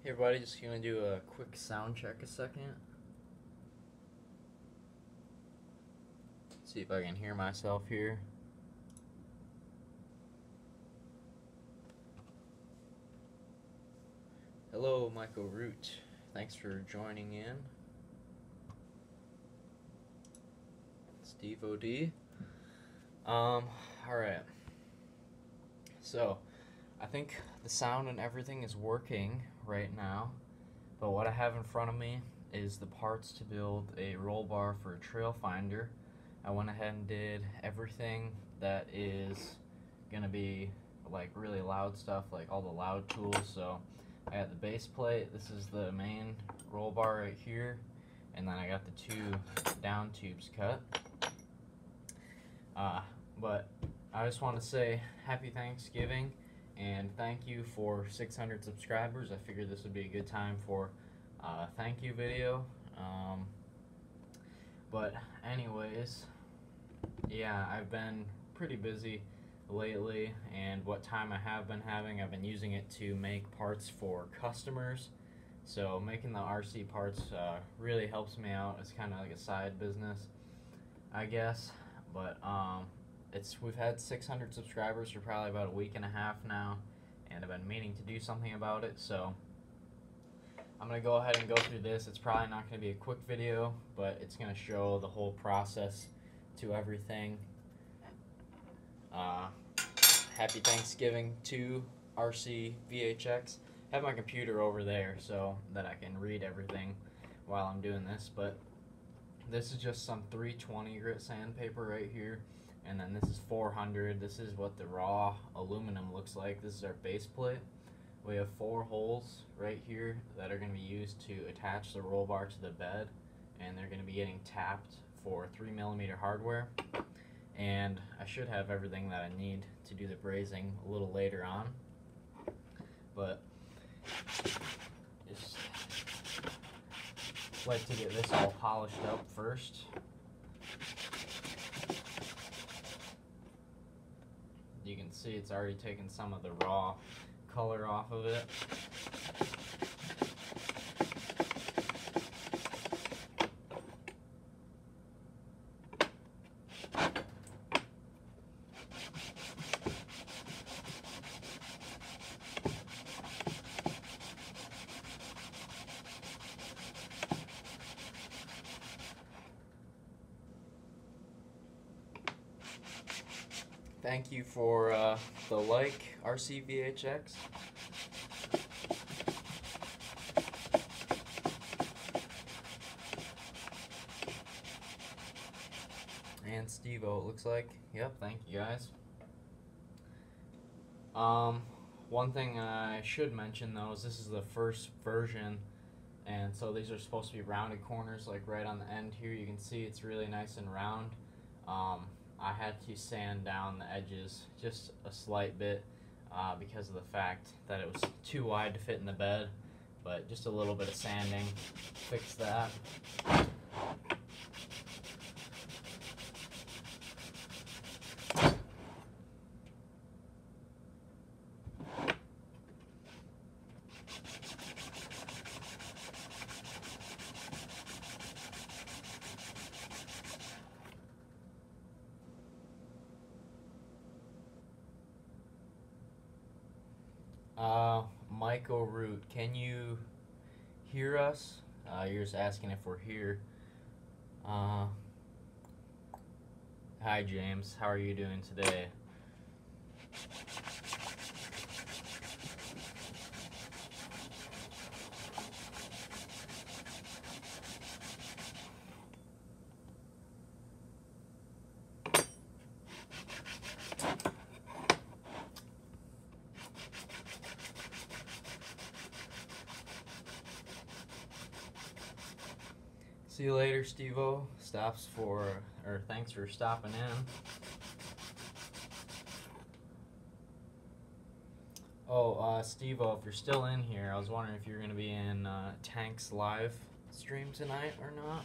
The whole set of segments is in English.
Hey everybody, just gonna do a quick sound check a second. See if I can hear myself here. Hello, Michael Root. Thanks for joining in. Steve OD. Alright. So, I think the sound and everything is working right now, but what I have in front of me is the parts to build a roll bar for a trail finder. I went ahead and did everything that is gonna be like really loud stuff, like all the loud tools. So I got the base plate, this is the main roll bar right here, and then I got the two down tubes cut. But I just want to say happy Thanksgiving and thank you for 600 subscribers. I figured this would be a good time for a thank you video. But anyways, yeah, I've been pretty busy lately, and what time I have been having, I've been using it to make parts for customers. So making the RC parts really helps me out. It's kind of like a side business, I guess. But we've had 600 subscribers for probably about a week and a half now, and I've been meaning to do something about it, so I'm going to go ahead and go through this. It's probably not going to be a quick video, but it's going to show the whole process to everything. Happy Thanksgiving to RC VHX. I have my computer over there so that I can read everything while I'm doing this, but this is just some 320 grit sandpaper right here, and then this is 400. This is what the raw aluminum looks like. This is our base plate. We have 4 holes right here that are going to be used to attach the roll bar to the bed, and they're going to be getting tapped for 3mm hardware. And I should have everything that I need to do the brazing a little later on, but just like to get this all polished up first. You can see it's already taken some of the raw color off of it. Thank you for the like, RCVHX. And Steve-O, it looks like. Yep, thank you guys. One thing I should mention though is this is the first version, and so these are supposed to be rounded corners, like right on the end here. You can see it's really nice and round. I had to sand down the edges just a slight bit because of the fact that it was too wide to fit in the bed, but just a little bit of sanding fixed that. Michael Root, can you hear us? You're just asking if we're here. Hi James, how are you doing today? See you later, Steve-O. Thanks for stopping in. Oh, Steve-O, if you're still in here, I was wondering if you're going to be in Tank's live stream tonight or not.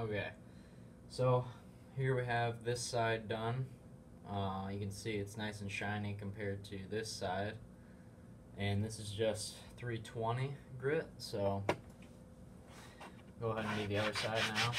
Okay, so here we have this side done. You can see it's nice and shiny compared to this side. And this is just 320 grit, so go ahead and do the other side now.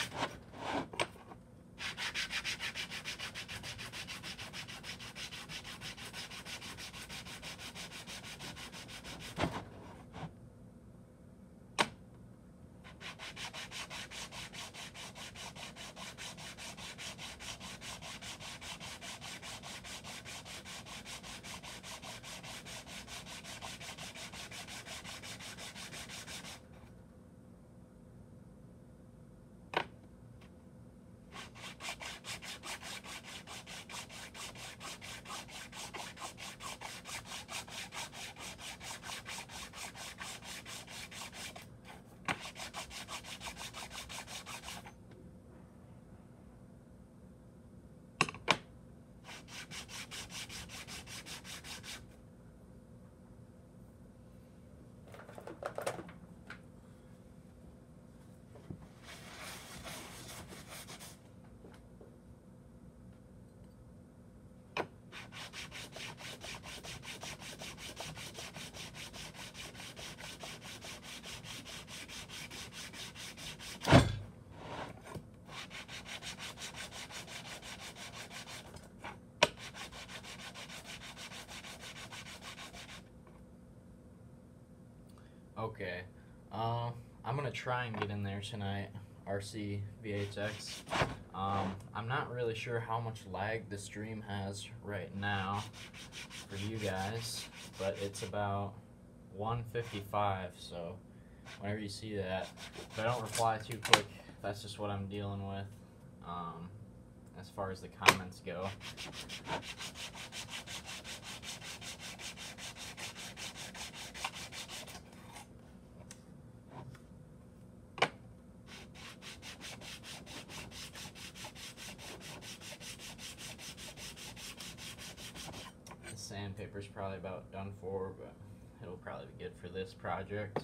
Okay, I'm gonna try and get in there tonight, RC VHX. I'm not really sure how much lag the stream has right now for you guys, but it's about 1:55, so whenever you see that, if I don't reply too quick, that's just what I'm dealing with, as far as the comments go. Sandpaper's probably about done for, but it'll probably be good for this project.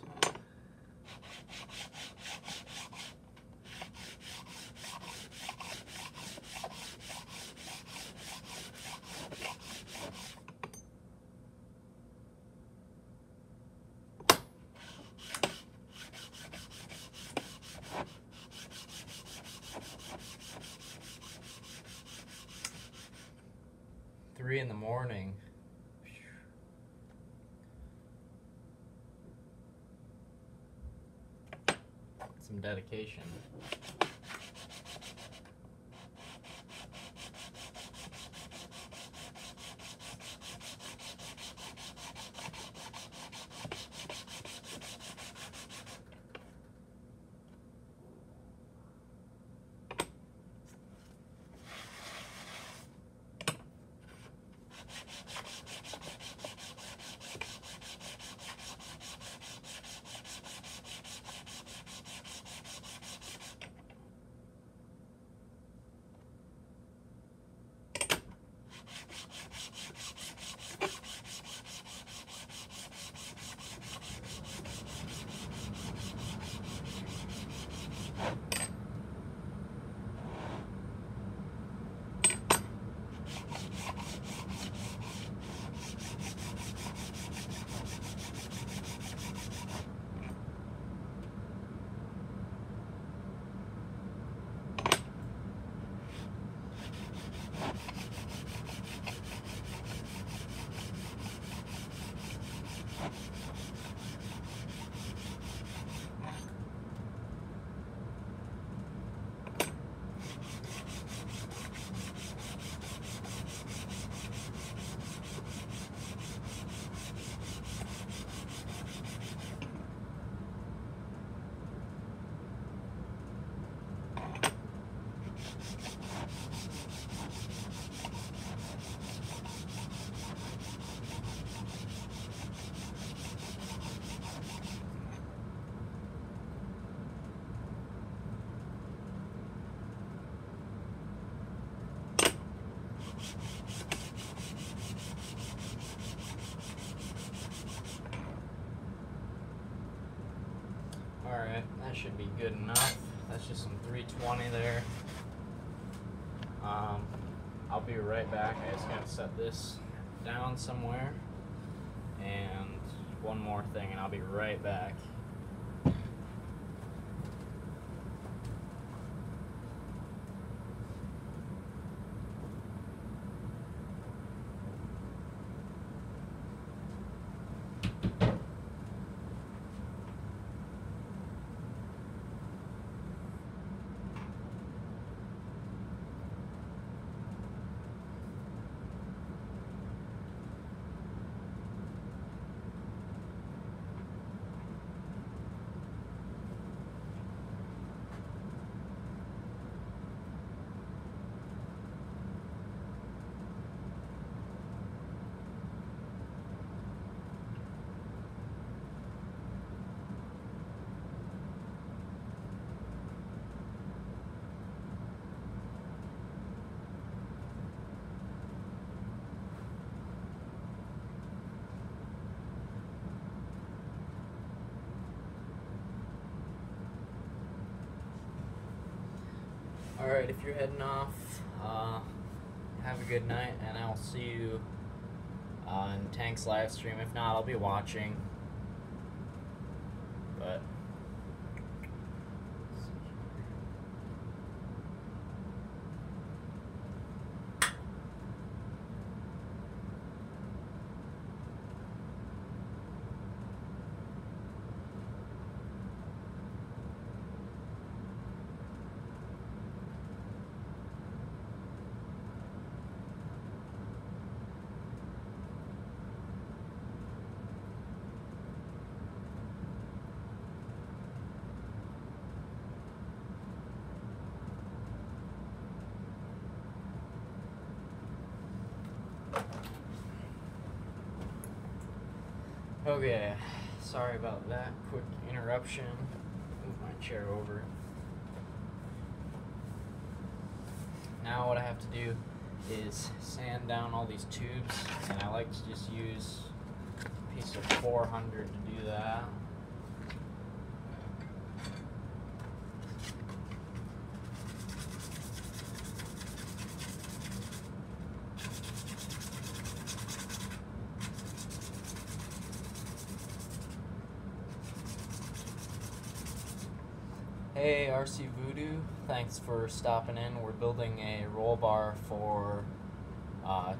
Three in the morning. Some dedication. Alright, that should be good enough. that's just some 320 there. I'll be right back. I just gotta set this down somewhere, and one more thing, and I'll be right back. Alright, if you're heading off, have a good night, and I'll see you on Tank's live stream. If not, I'll be watching. But okay, sorry about that quick interruption. Move my chair over. Now what I have to do is sand down all these tubes, and I like to just use a piece of 400 to do that. Hey RC Voodoo, thanks for stopping in. We're building a roll bar for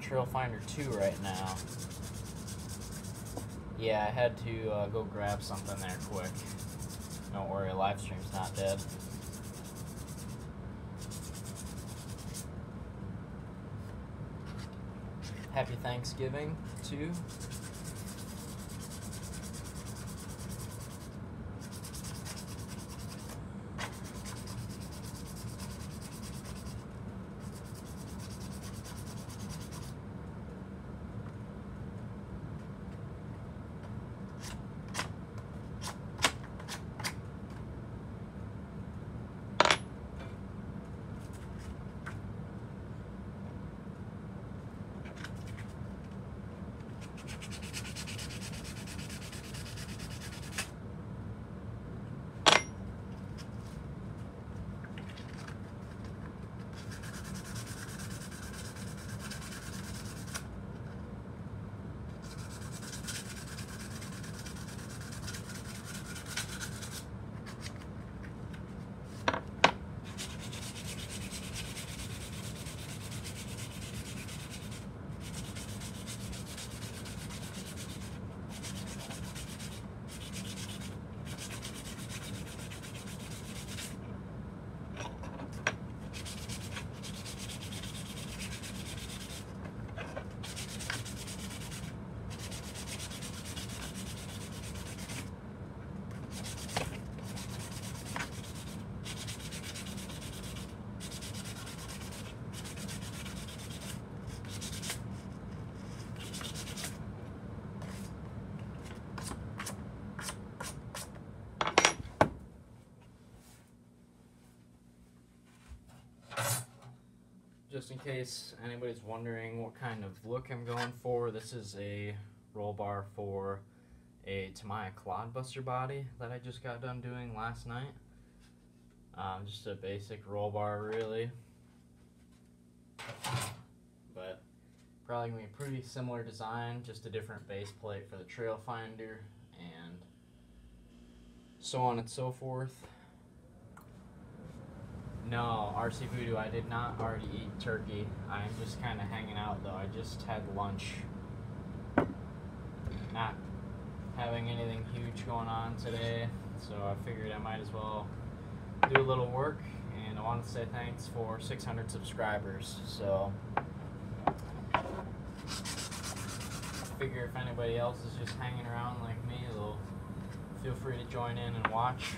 Trail Finder 2 right now. Yeah, I had to go grab something there quick. Don't worry, live stream's not dead. Happy Thanksgiving too. Just in case anybody's wondering what kind of look I'm going for, this is a roll bar for a Tamiya Clodbuster body that I just got done doing last night. Just a basic roll bar, really. But probably going to be a pretty similar design, just a different base plate for the trail finder, and so on and so forth. No, RC Voodoo, I did not already eat turkey. I'm just kind of hanging out, though. I just had lunch. Not having anything huge going on today, so I figured I might as well do a little work, and I wanted to say thanks for 600 subscribers. So I figure if anybody else is just hanging around like me, they'll feel free to join in and watch.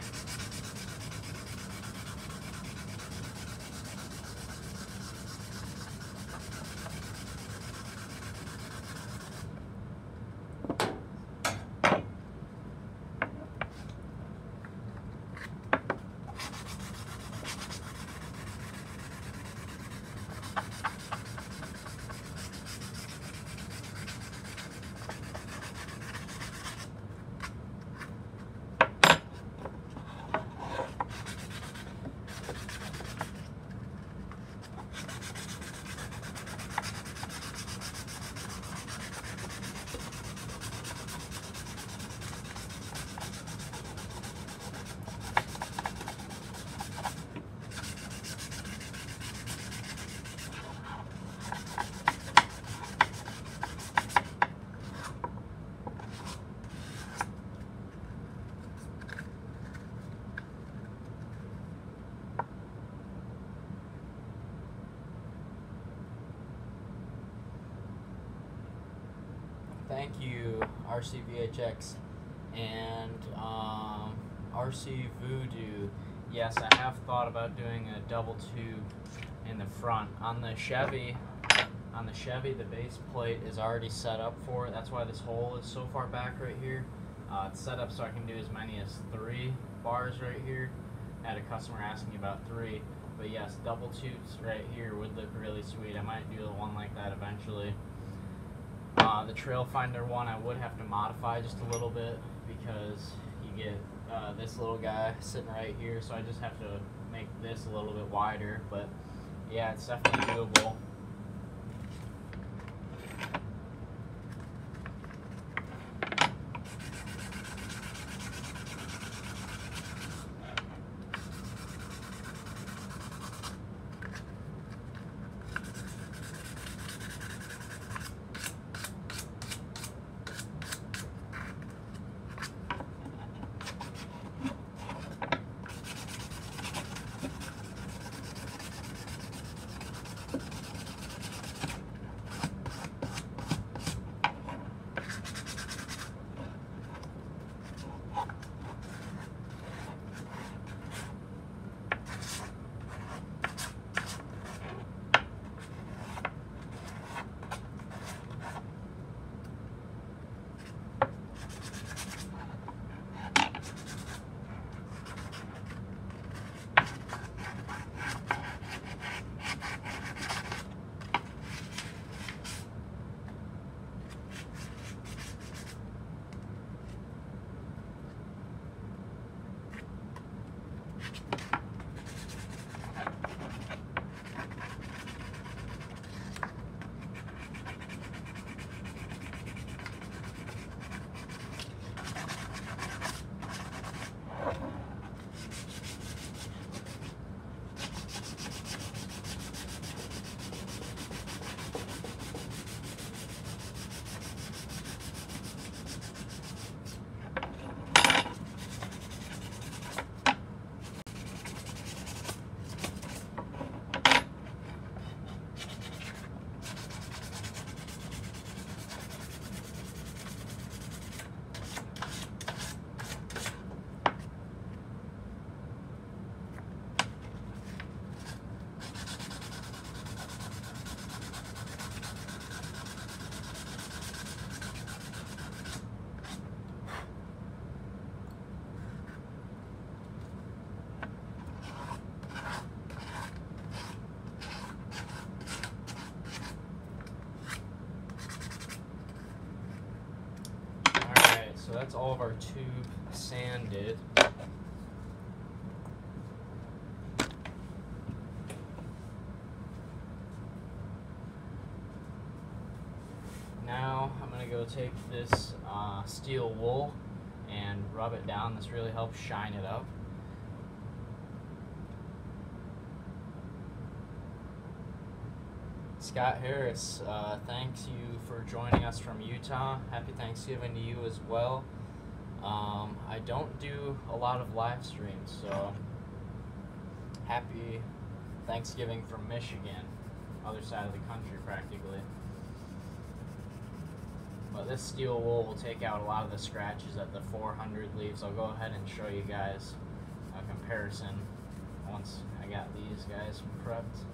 Thank you, RCVHX and RC Voodoo. Yes, I have thought about doing a double tube in the front. On the Chevy, the base plate is already set up for it. That's why this hole is so far back right here. It's set up so I can do as many as 3 bars right here. I had a customer asking about 3, but yes, double tubes right here would look really sweet. I might do one like that eventually. The trail finder one I would have to modify just a little bit because you get this little guy sitting right here, so I just have to make this a little bit wider, but yeah, it's definitely doable. So that's all of our tube sanded. gonna go take this steel wool and rub it down. This really helps shine it up. Scott Harris, thanks you for joining us from Utah. Happy Thanksgiving to you as well. I don't do a lot of live streams, so happy Thanksgiving from Michigan, other side of the country practically. But this steel wool will take out a lot of the scratches that the 400 leaves. I'll go ahead and show you guys a comparison once I got these guys prepped.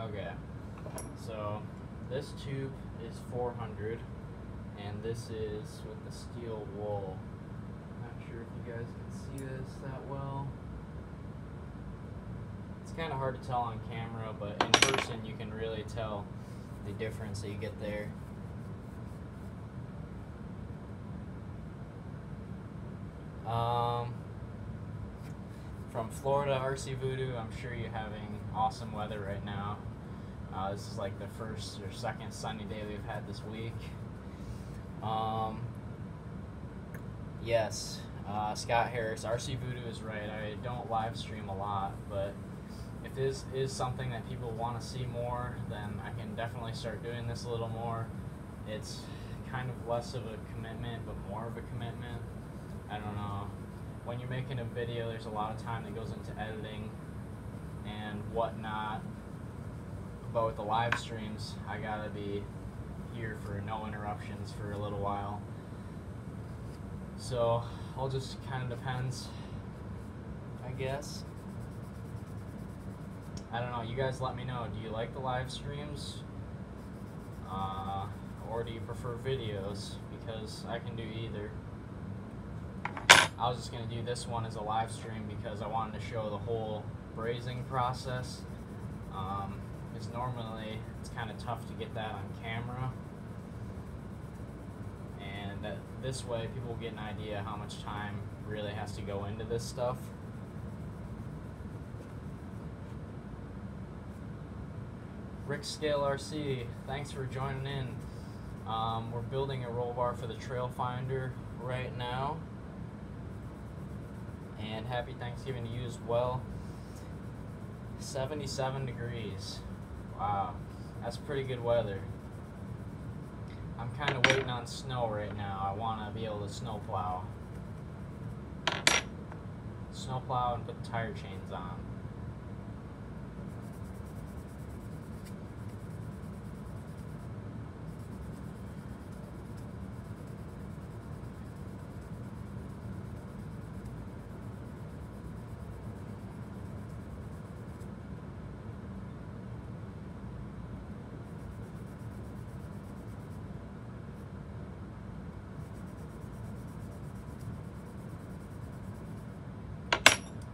Okay, so this tube is 400, and this is with the steel wool. Not sure if you guys can see this that well. It's kind of hard to tell on camera, but in person you can really tell the difference that you get there. From Florida, RC Voodoo, I'm sure you're having awesome weather right now. This is like the first or second sunny day we've had this week. Yes, Scott Harris, RC Voodoo is right. I don't live stream a lot, but if this is something that people want to see more, then I can definitely start doing this a little more. It's kind of less of a commitment, but more of a commitment. I don't know. When you're making a video, there's a lot of time that goes into editing and whatnot. But with the live streams, I gotta be here for no interruptions for a little while. So, all just kind of depends, I guess. I don't know, you guys let me know. Do you like the live streams? Or do you prefer videos? Because I can do either. I was just going to do this one as a live stream because I wanted to show the whole brazing process. Because normally it's kind of tough to get that on camera. And this way people get an idea how much time really has to go into this stuff. Rick Scale RC, thanks for joining in. We're building a roll bar for the Trail Finder right now. And happy Thanksgiving to you as well. 77 degrees. Wow, that's pretty good weather. I'm kind of waiting on snow right now. I want to be able to snowplow. Snowplow and put the tire chains on.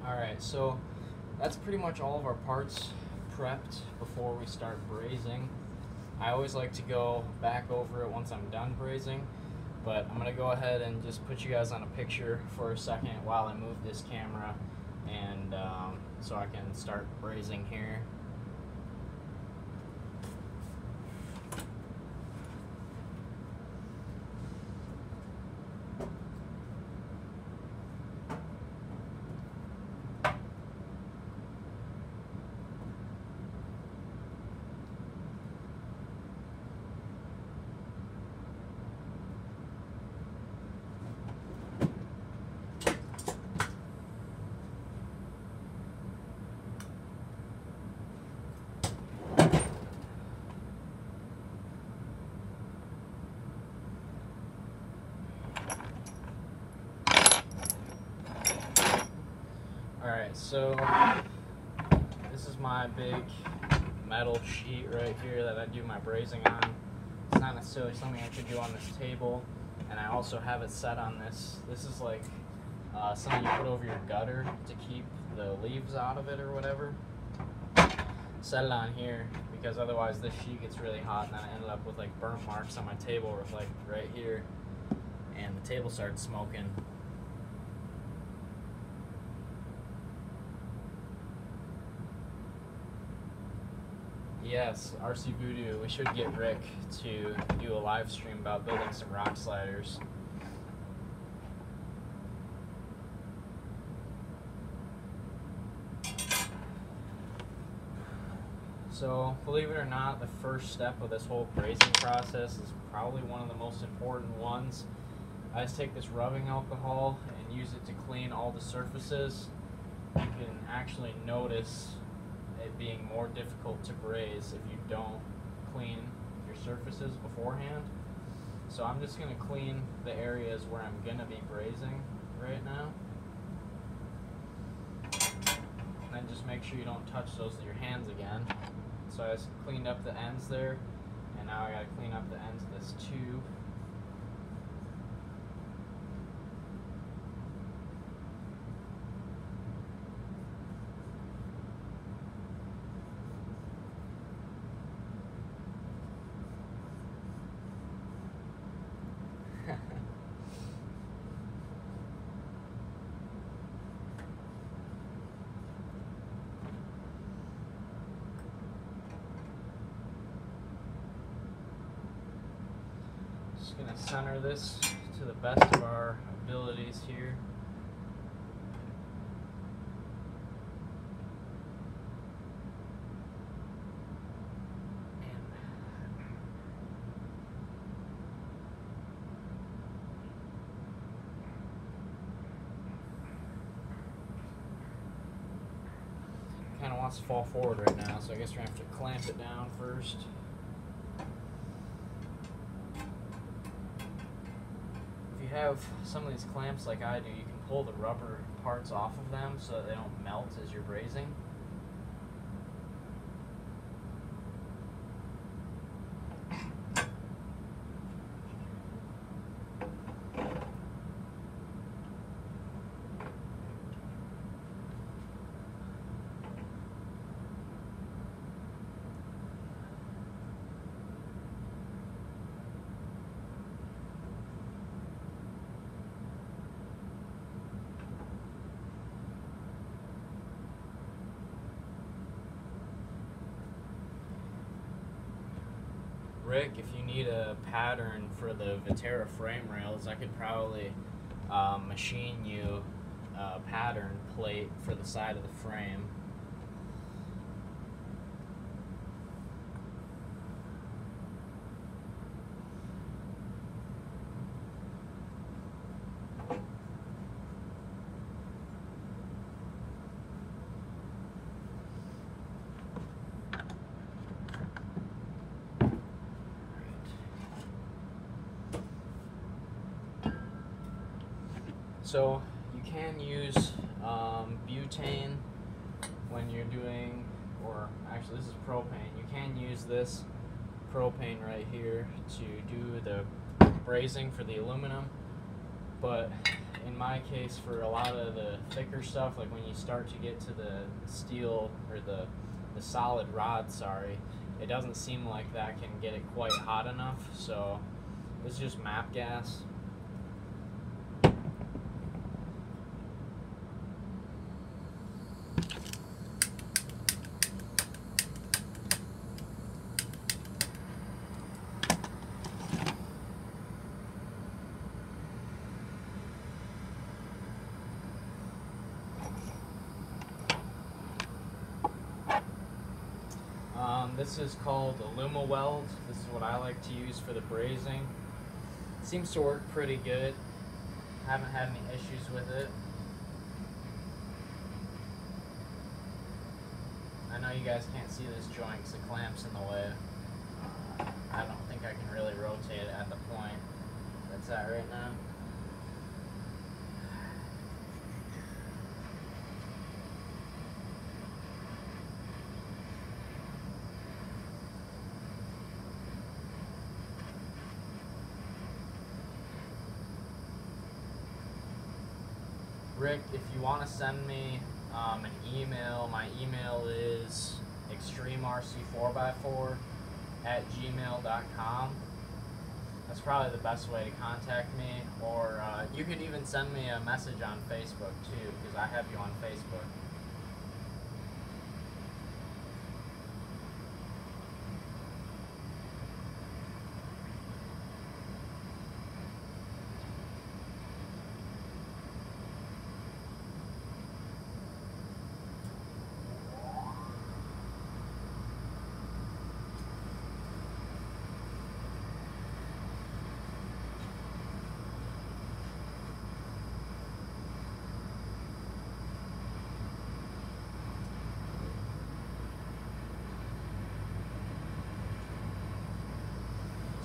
Alright, so that's pretty much all of our parts prepped before we start brazing. I always like to go back over it once I'm done brazing, but I'm going to go ahead and just put you guys on a picture for a second while I move this camera, and so I can start brazing here. Alright, so this is my big metal sheet right here that I do my brazing on. It's not necessarily something I should do on this table, And I also have it set on this. This is like something you put over your gutter to keep the leaves out of it or whatever. Set it on here because otherwise this sheet gets really hot, and then I ended up with like burnt marks on my table with like right here, and the table started smoking. Yes, RC Voodoo, we should get Rick to do a live stream about building some rock sliders. So, believe it or not, the first step of this whole brazing process is probably one of the most important ones. I just take this rubbing alcohol and use it to clean all the surfaces. You can actually notice it being more difficult to braze if you don't clean your surfaces beforehand. So I'm just going to clean the areas where I'm going to be brazing right now. And then just make sure you don't touch those with your hands again. So I just cleaned up the ends there, and now I got to clean up the ends of this tube. Just going to center this to the best of our abilities here. Kind of wants to fall forward right now, so I guess we're going to have to clamp it down first. If you have some of these clamps like I do, you can pull the rubber parts off of them so that they don't melt as you're brazing. Rick, if you need a pattern for the Viterra frame rails, I could probably machine you a pattern plate for the side of the frame. So you can use butane when you're doing, or actually this is propane. You can use this propane right here to do the brazing for the aluminum, but in my case, for a lot of the thicker stuff, like when you start to get to the steel or the solid rod, sorry, it doesn't seem like that can get it quite hot enough. So this is just MAP gas. This is called AlumaWeld. This is what I like to use for the brazing. It seems to work pretty good. Haven't had any issues with it. I know you guys can't see this joint because the clamp's in the way. I don't think I can really rotate it at the point that's at right now. Rick, if you want to send me an email, my email is extremrc4x4@gmail.com. That's probably the best way to contact me, or you could even send me a message on Facebook too, because I have you on Facebook.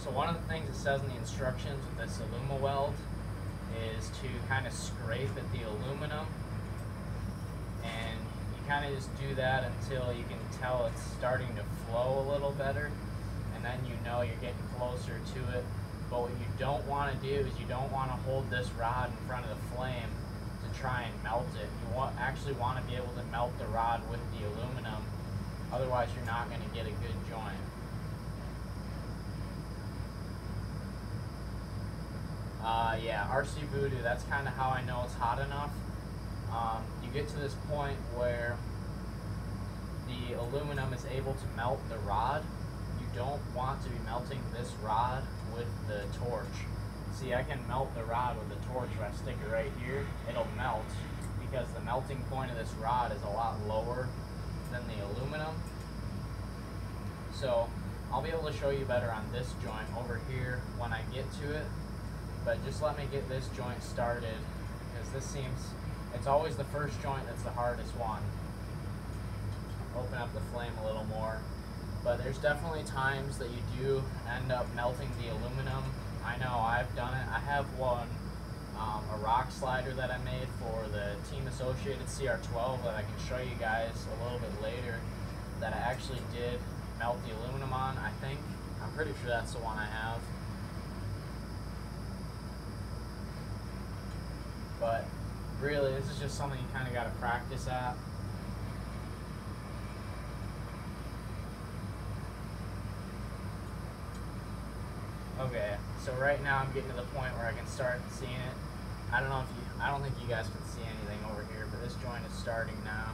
So one of the things it says in the instructions with this AlumaWeld is to kind of scrape at the aluminum, and you kind of just do that until you can tell it's starting to flow a little better, and then you know you're getting closer to it. But what you don't want to do is you don't want to hold this rod in front of the flame to try and melt it. You actually want to be able to melt the rod with the aluminum, otherwise you're not going to get a good joint. Yeah, RC Voodoo, that's kind of how I know it's hot enough. You get to this point where the aluminum is able to melt the rod. You don't want to be melting this rod with the torch. See, I can melt the rod with the torch. If I stick it right here, it'll melt, because the melting point of this rod is a lot lower than the aluminum. So I'll be able to show you better on this joint over here when I get to it. But just let me get this joint started, because this seems, it's always the first joint that's the hardest one. Open up the flame a little more. But there's definitely times that you do end up melting the aluminum. I know, I've done it. I have one, a rock slider that I made for the Team Associated CR12 that I can show you guys a little bit later, that I actually did melt the aluminum on, I think. I'm pretty sure that's the one I have. But really, this is just something you kind of got to practice at. Okay, so right now I'm getting to the point where I can start seeing it. I don't think you guys can see anything over here, but this joint is starting now.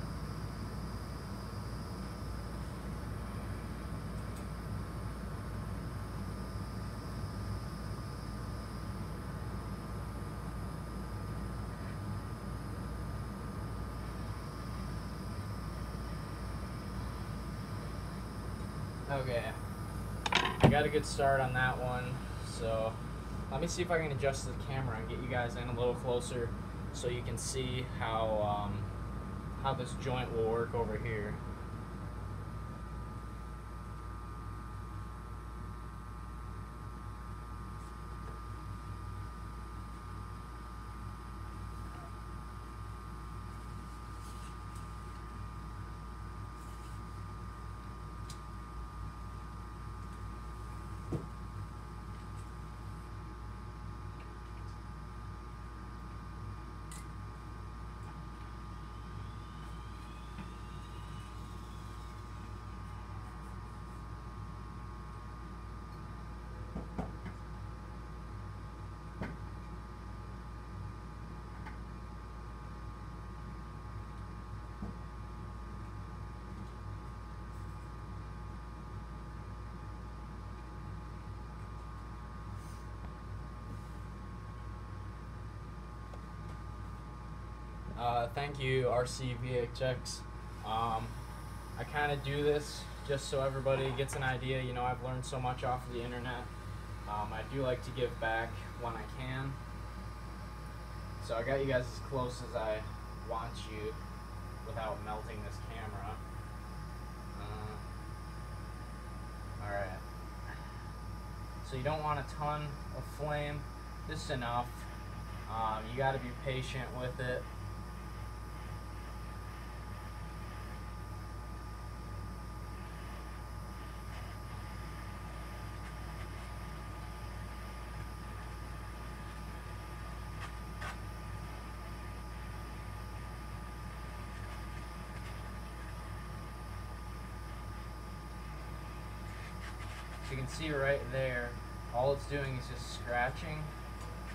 Okay, I got a good start on that one, so let me see if I can adjust the camera and get you guys in a little closer so you can see how this joint will work over here. Thank you, RCVHX. I kind of do this just so everybody gets an idea. You know, I've learned so much off of the internet. I do like to give back when I can. So I got you guys as close as I want you without melting this camera. Alright. So you don't want a ton of flame, just enough. You got to be patient with it. can see right there, all it's doing is just scratching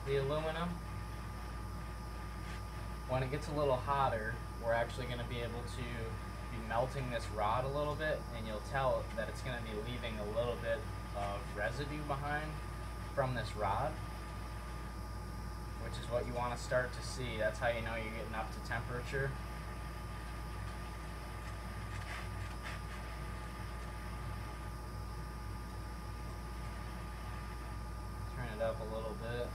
the aluminum. When it gets a little hotter, we're actually going to be able to be melting this rod a little bit, and you'll tell that it's going to be leaving a little bit of residue behind from this rod, which is what you want to start to see. That's how you know you're getting up to temperature. Turn it up a little bit.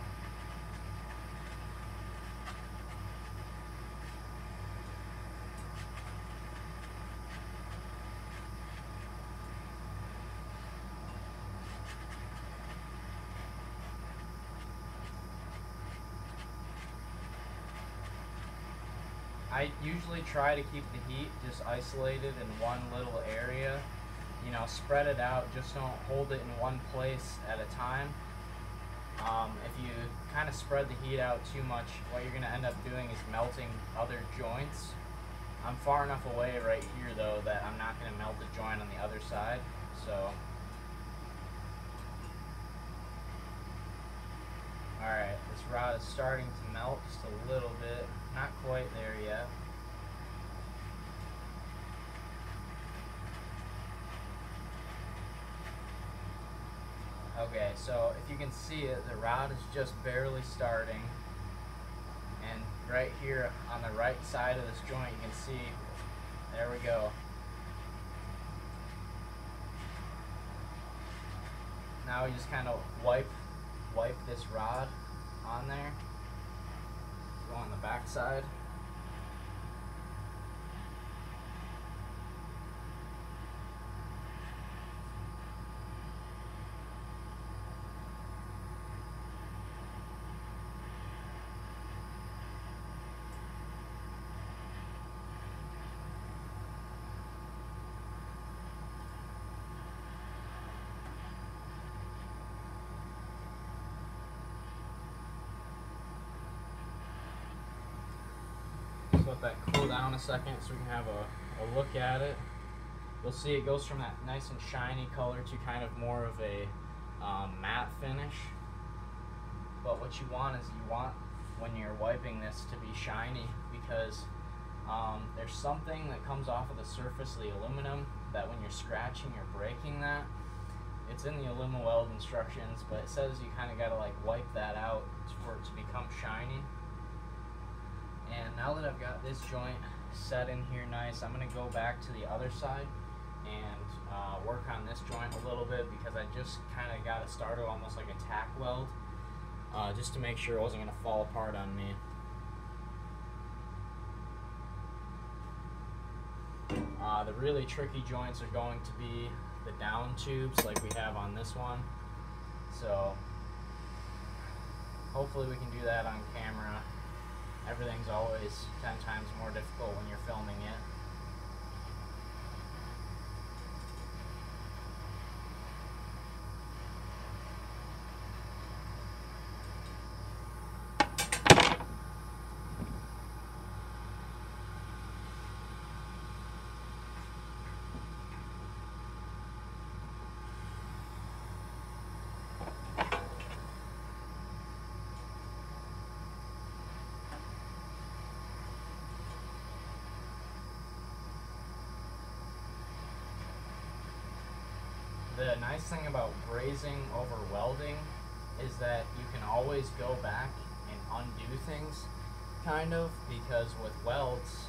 I usually try to keep the heat just isolated in one little area. You know, spread it out, just don't hold it in one place at a time. If you kind of spread the heat out too much, what you're going to end up doing is melting other joints. I'm far enough away right here though that I'm not going to melt the joint on the other side. So, alright, this rod is starting to melt just a little bit. Not quite there yet. Okay, so if you can see it, the rod is just barely starting. And right here on the right side of this joint, you can see, there we go. Now we just kind of wipe this rod on there. Go on the back side. Let that cool down a second so we can have a look at it. You'll see it goes from that nice and shiny color to kind of more of a matte finish. But what you want is when you're wiping this to be shiny, because there's something that comes off of the surface of the aluminum that when you're scratching you're breaking that. It's in the aluminum weld instructions, but it says you kind of got to like wipe that out for it to become shiny. And now that I've got this joint set in here nice, I'm going to go back to the other side and work on this joint a little bit, because I just kind of got it started almost like a tack weld, just to make sure it wasn't going to fall apart on me. The really tricky joints are going to be the down tubes like we have on this one. So hopefully we can do that on camera. Everything's always 10 times more difficult when you're filming it. The nice thing about brazing over welding is that you can always go back and undo things, kind of, because with welds,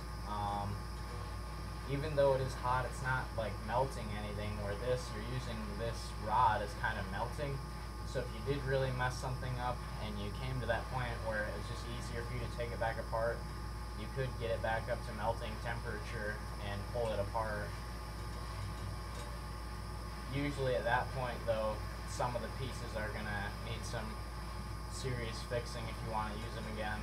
even though it is hot, it's not like melting anything, where you're using this rod as kind of melting. So if you did really mess something up and you came to that point where it's just easier for you to take it back apart, you could get it back up to melting temperature and pull it apart. Usually at that point though, some of the pieces are going to need some serious fixing if you want to use them again.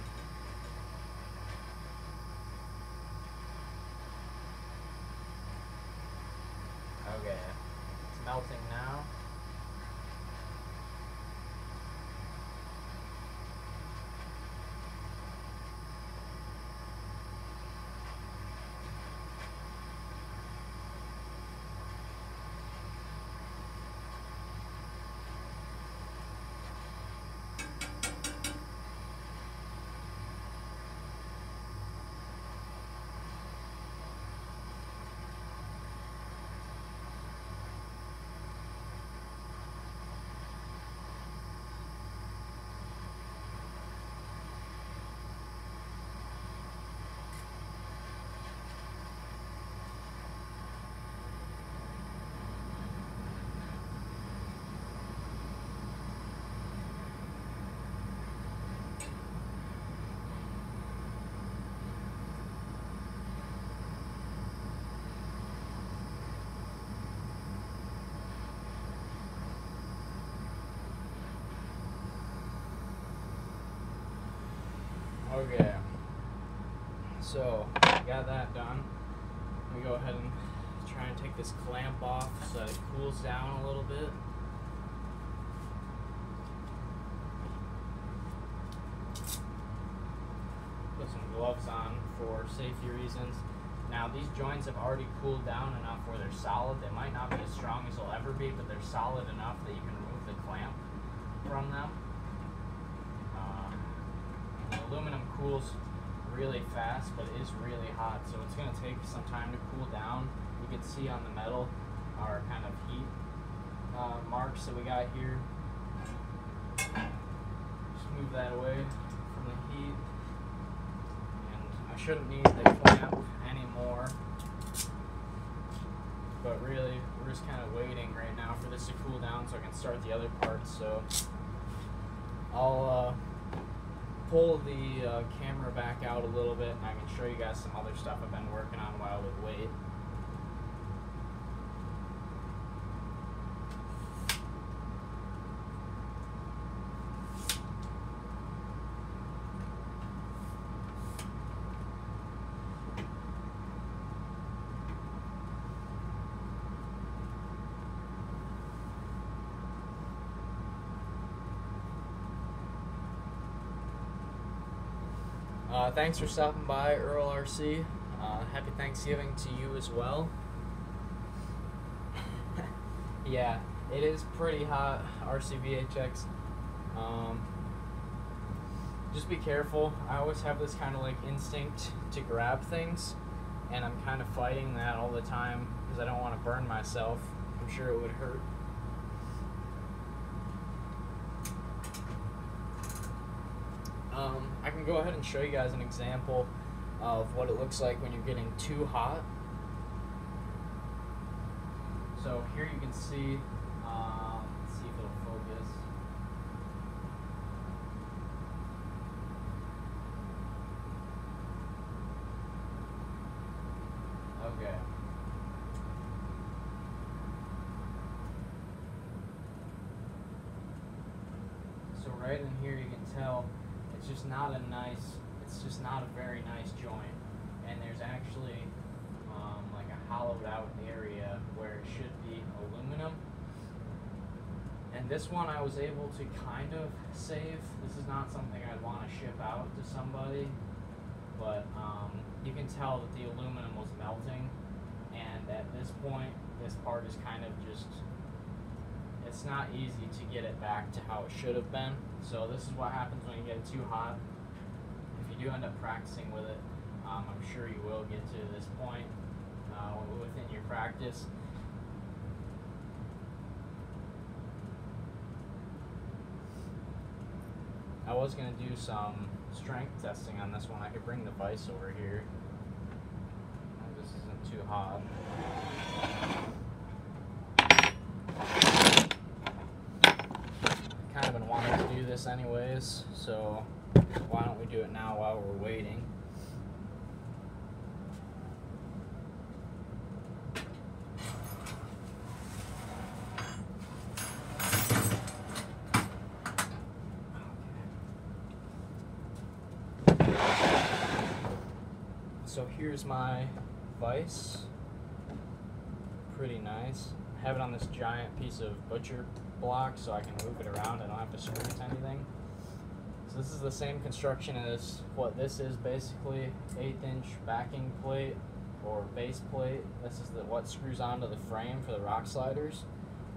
Okay, it's melting now. Okay, so got that done. We go ahead and try and take this clamp off so that it cools down a little bit. Put some gloves on for safety reasons. Now these joints have already cooled down enough where they're solid. They might not be as strong as they'll ever be, but they're solid enough that you can remove the clamp from them. The aluminum cools really fast, but it is really hot, so it's going to take some time to cool down. You can see on the metal our kind of heat marks that we got here. Just move that away from the heat. And I shouldn't need the clamp anymore, but really we're just kind of waiting right now for this to cool down so I can start the other parts. So I'll pull the camera back out a little bit and I can show you guys some other stuff I've been working on while we wait. Thanks for stopping by, Earl RC. Happy Thanksgiving to you as well. Yeah, it is pretty hot, RC VHX. Just be careful. I always have this kind of like instinct to grab things, and I'm kind of fighting that all the time because I don't want to burn myself. I'm sure it would hurt. I can go ahead and show you guys an example of what it looks like when you're getting too hot. So here you can see, let's see if it'll focus. Okay. So right in here you can tell it's just not a very nice joint, and there's actually like a hollowed out area where it should be aluminum. And this one I was able to kind of save. This is not something I'd want to ship out to somebody, but you can tell that the aluminum was melting, and at this point this part is kind of just, it's not easy to get it back to how it should have been. So this is what happens when you get it too hot. If you do end up practicing with it, I'm sure you will get to this point within your practice. I was going to do some strength testing on this one. I could bring the vise over here. This isn't too hot. Kind of been wanting to do this anyways, so why don't we do it now while we're waiting. So here's my vise. Pretty nice. I have it on this giant piece of butcher block so I can move it around. I don't have to screw it to anything. So this is the same construction as what this is, basically 1/8" backing plate or base plate. This is what screws onto the frame for the rock sliders,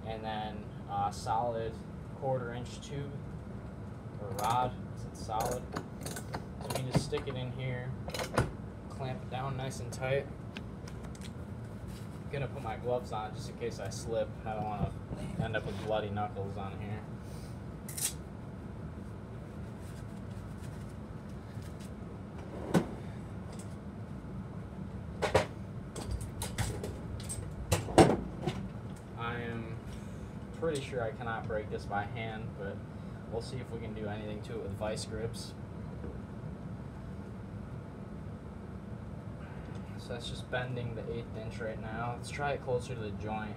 and then a solid 1/4" tube or rod, so it's solid. So we can just stick it in here, clamp it down nice and tight. I'm gonna put my gloves on just in case I slip. I don't want to end up with bloody knuckles on here. I am pretty sure I cannot break this by hand, but we'll see if we can do anything to it with vice grips. So that's just bending the 1/8" right now. Let's try it closer to the joint.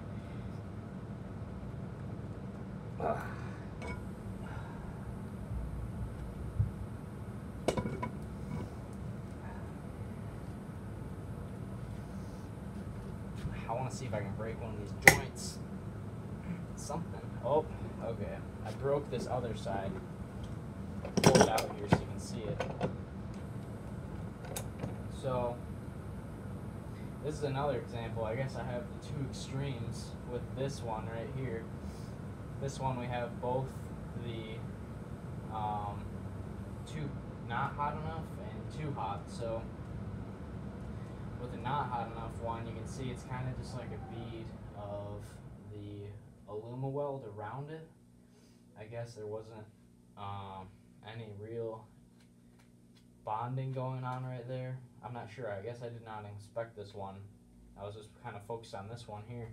I want to see if I can break one of these joints. Something. Oh, okay. I broke this other side. Pull it out here so you can see it. So, this is another example. I guess I have the two extremes with this one right here. This one we have both the too not hot enough and too hot. So, with the not hot enough one, you can see it's kind of just like a bead of the AlumaWeld around it. I guess there wasn't any real bonding going on right there. I'm not sure. I guess I did not inspect this one. I was just kind of focused on this one here.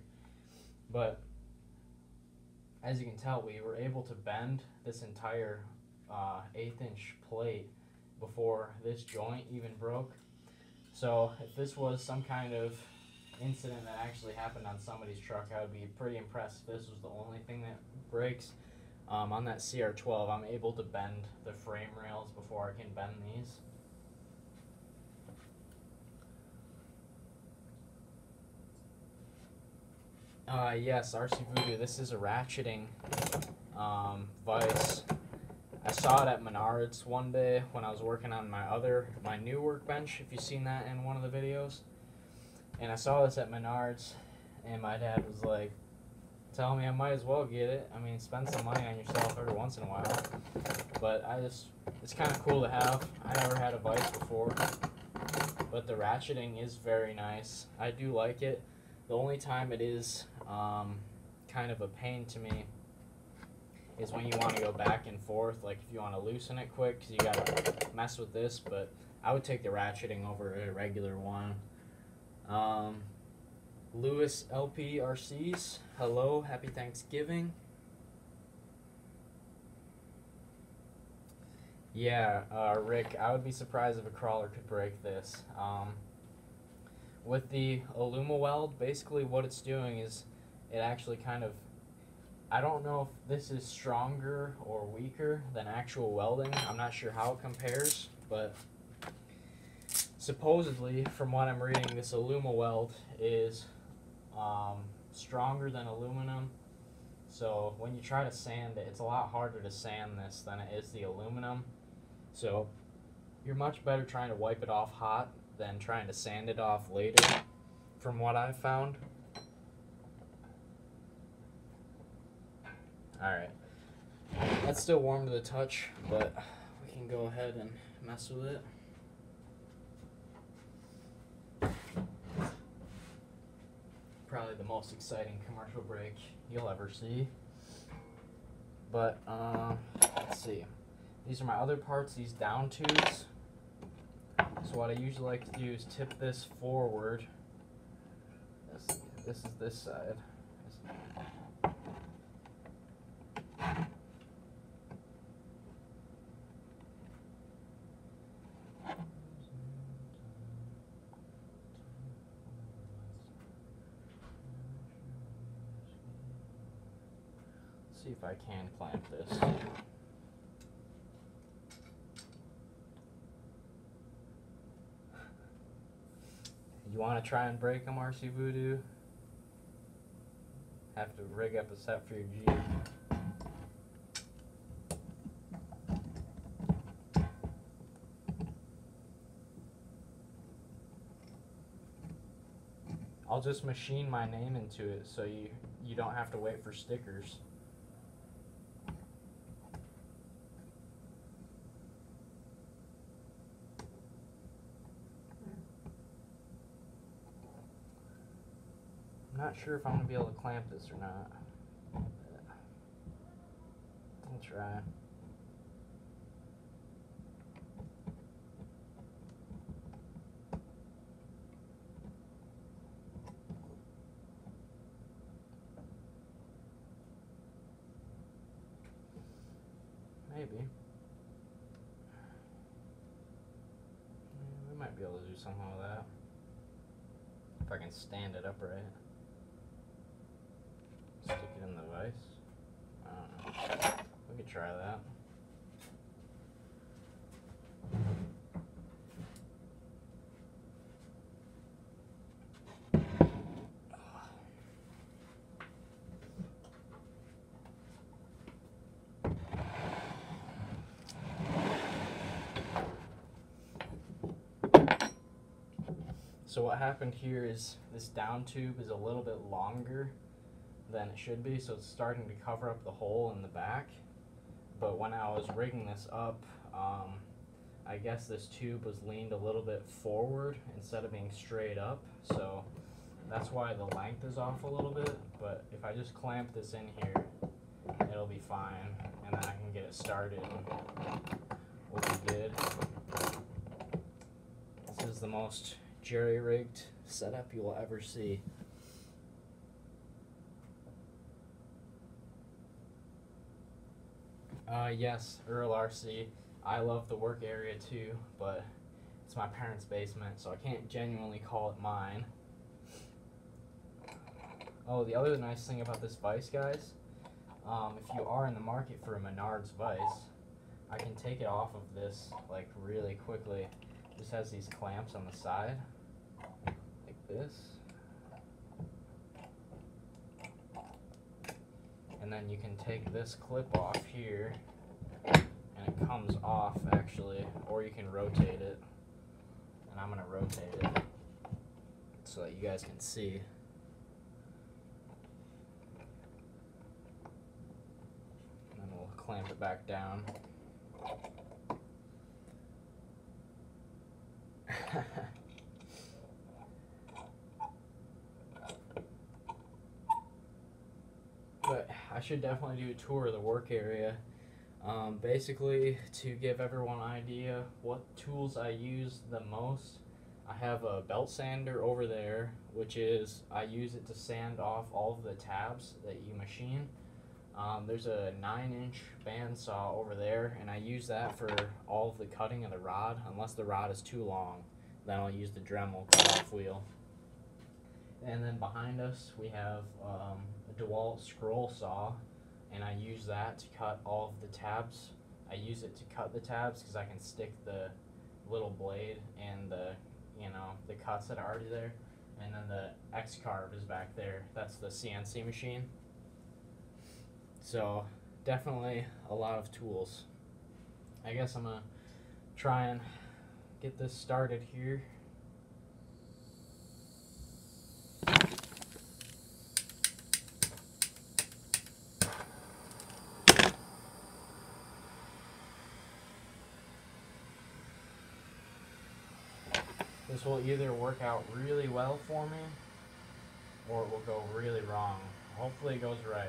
But as you can tell, we were able to bend this entire 1/8" plate before this joint even broke. So if this was some kind of incident that actually happened on somebody's truck, I would be pretty impressed if this was the only thing that breaks. On that CR12, I'm able to bend the frame rails before I can bend these. Yes, RC Voodoo, this is a ratcheting vise. I saw it at Menards one day when I was working on my new workbench, if you've seen that in one of the videos. And I saw this at Menards, and my dad was like, telling me I might as well get it. I mean, spend some money on yourself every once in a while. But it's kind of cool to have. I never had a vise before, but the ratcheting is very nice. I do like it. The only time it is kind of a pain to me is when you want to go back and forth, like if you want to loosen it quick, because you got to mess with this, but I would take the ratcheting over a regular one. Lewis LP RCs, hello, happy Thanksgiving. Yeah, Rick, I would be surprised if a crawler could break this. With the AlumaWeld, basically what it's doing is it actually kind of, I don't know if this is stronger or weaker than actual welding. I'm not sure how it compares, but supposedly, from what I'm reading, this AlumaWeld is stronger than aluminum. So when you try to sand it, it's a lot harder to sand this than it is the aluminum. So you're much better trying to wipe it off hot than trying to sand it off later, from what I've found. Alright, that's still warm to the touch, but we can go ahead and mess with it. Probably the most exciting commercial break you'll ever see. But let's see. These are my other parts, these down tubes. So what I usually like to do is tip this forward. This is this side. See if I can clamp this. You want to try and break them, RC Voodoo? Have to rig up a set for your Jeep. I'll just machine my name into it so you don't have to wait for stickers. I'm not sure if I'm going to be able to clamp this or not. I'll try. Maybe. We might be able to do something with that. If I can stand it upright. Stick it in the vise. I don't know. We could try that. So what happened here is this down tube is a little bit longer than it should be, so it's starting to cover up the hole in the back. But when I was rigging this up, I guess this tube was leaned a little bit forward instead of being straight up, so that's why the length is off a little bit. But if I just clamp this in here, it'll be fine, and then I can get it started and we'll be good. This is the most jerry-rigged setup you'll ever see. Yes, Earl RC. I love the work area too, but it's my parents' basement, so I can't genuinely call it mine. Oh, the other nice thing about this vise, guys, if you are in the market for a Menards vise, I can take it off of this like really quickly. This has these clamps on the side, like this. And then you can take this clip off here, and it comes off actually, or you can rotate it. And I'm gonna rotate it so that you guys can see. And then we'll clamp it back down. But I should definitely do a tour of the work area. Basically, to give everyone an idea what tools I use the most, I have a belt sander over there, which is, I use it to sand off all of the tabs that you machine. There's a 9-inch bandsaw over there, and I use that for all of the cutting of the rod. Unless the rod is too long, then I'll use the Dremel cut-off wheel. And then behind us we have a DeWalt scroll saw, and I use that to cut all of the tabs. I use it to cut the tabs because I can stick the little blade in the, the cuts that are already there. And then the X-Carve is back there. That's the CNC machine. So definitely a lot of tools. I guess I'm gonna try and get this started here. This will either work out really well for me, or it will go really wrong. Hopefully it goes right.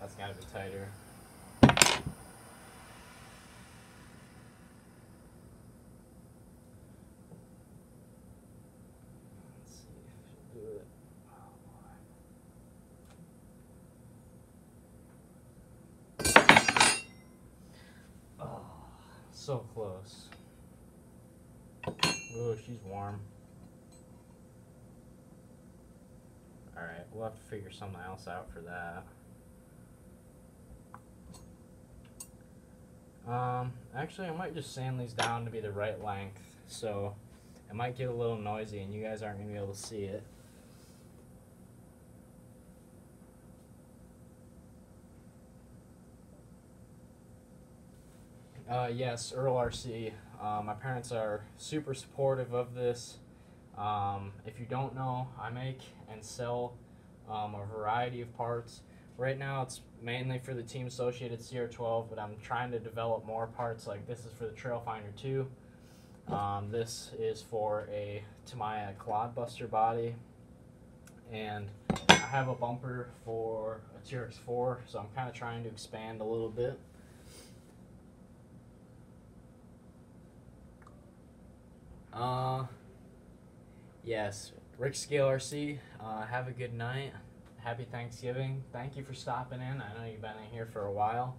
That's gotta be tighter. Let's see if she'll do it. Oh boy. Oh, so close. Oh, she's warm. Alright, we'll have to figure something else out for that. Actually, I might just sand these down to be the right length, so it might get a little noisy and you guys aren't going to be able to see it. Yes, Earl RC. My parents are super supportive of this. If you don't know, I make and sell a variety of parts. Right now it's mainly for the Team Associated CR12, but I'm trying to develop more parts. Like this is for the Trailfinder 2. This is for a Tamiya Clodbuster body, and I have a bumper for a TRX 4, so I'm kind of trying to expand a little bit. Yes, Rick Scale RC, have a good night. Happy Thanksgiving. Thank you for stopping in. I know you've been in here for a while.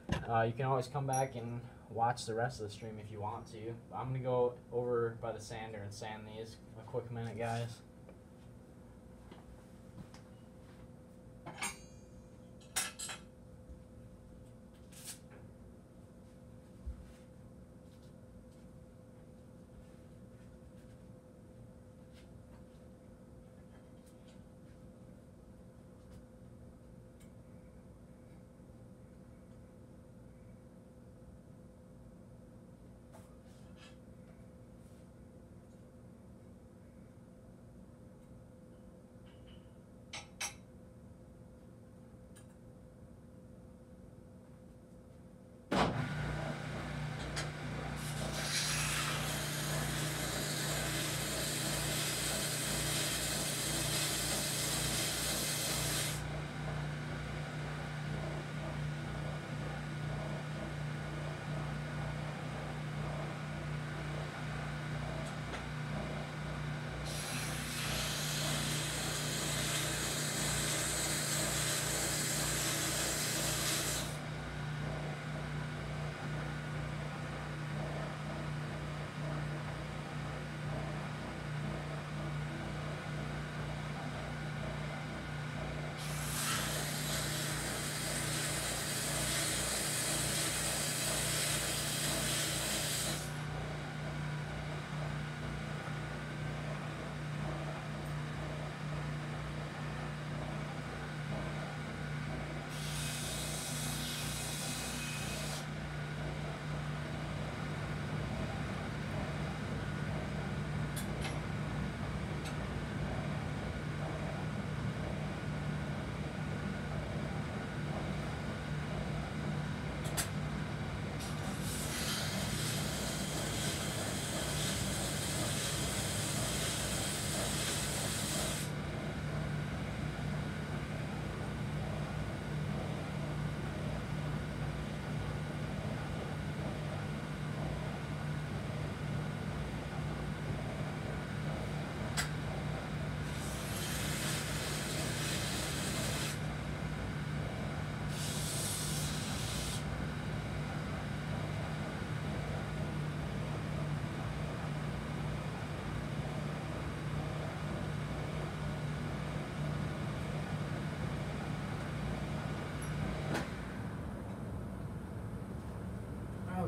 You can always come back and watch the rest of the stream if you want to. I'm going to go over by the sander and sand these a quick minute, guys.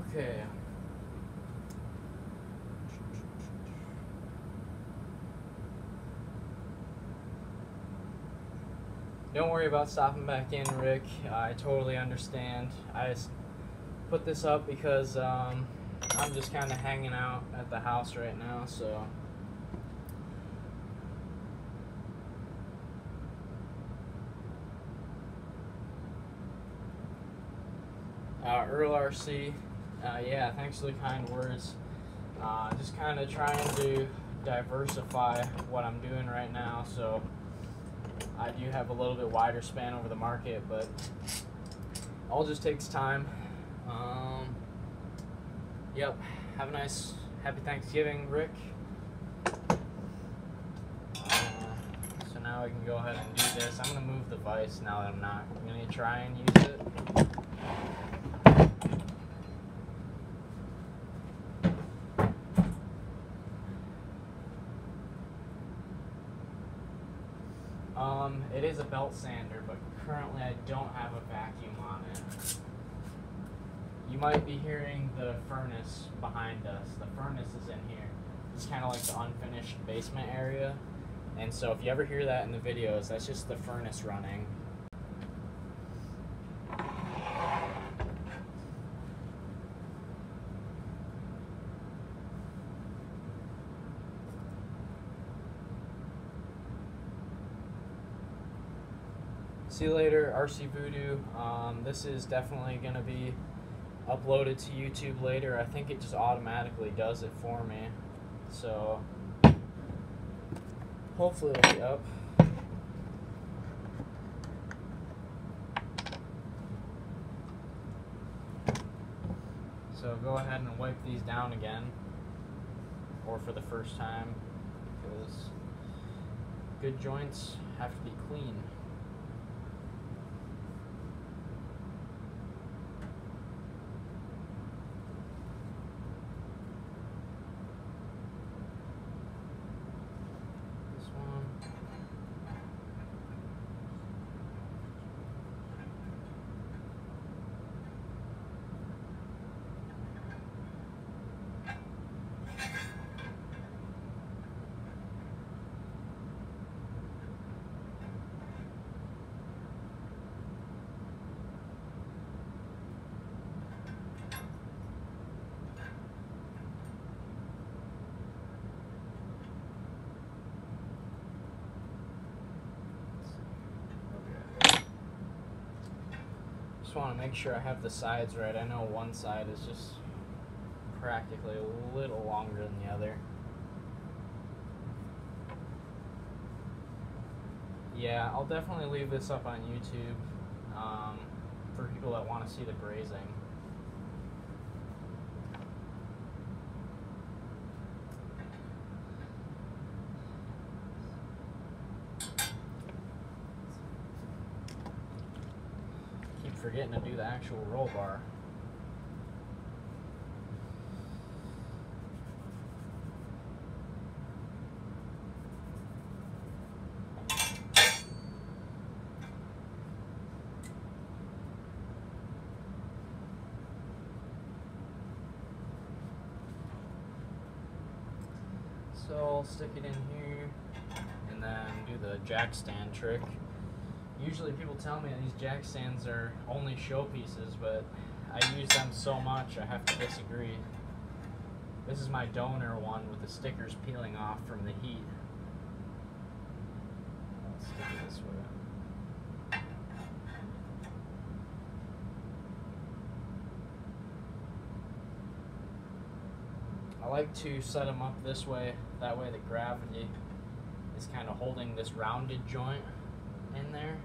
Okay. Don't worry about stopping back in, Rick. I totally understand. I just put this up because I'm just kind of hanging out at the house right now, so. Earl RC, yeah, thanks for the kind words. Just kind of trying to diversify what I'm doing right now, so I do have a little bit wider span over the market, but all just takes time. Yep, have a nice, happy Thanksgiving, Rick. So now we can go ahead and do this. I'm going to move the vise now that I'm not going to try and use it. It is a belt sander, but currently I don't have a vacuum on it. You might be hearing the furnace behind us. The furnace is in here. It's kind of like the unfinished basement area. And so if you ever hear that in the videos, that's just the furnace running. See you later, RC Voodoo. This is definitely going to be uploaded to YouTube later. I think it just automatically does it for me. So hopefully it'll be up. So go ahead and wipe these down again, or for the first time, because good joints have to be clean. Want to make sure I have the sides right. I know one side is just practically a little longer than the other. Yeah, I'll definitely leave this up on YouTube for people that want to see the brazing. Forgetting to do the actual roll bar. So I'll stick it in here and then do the jack stand trick. Usually people tell me these jack stands are only show pieces, but I use them so much I have to disagree. This is my donor one with the stickers peeling off from the heat. Let's stick it this way. I like to set them up this way, that way the gravity is kind of holding this rounded joint in there.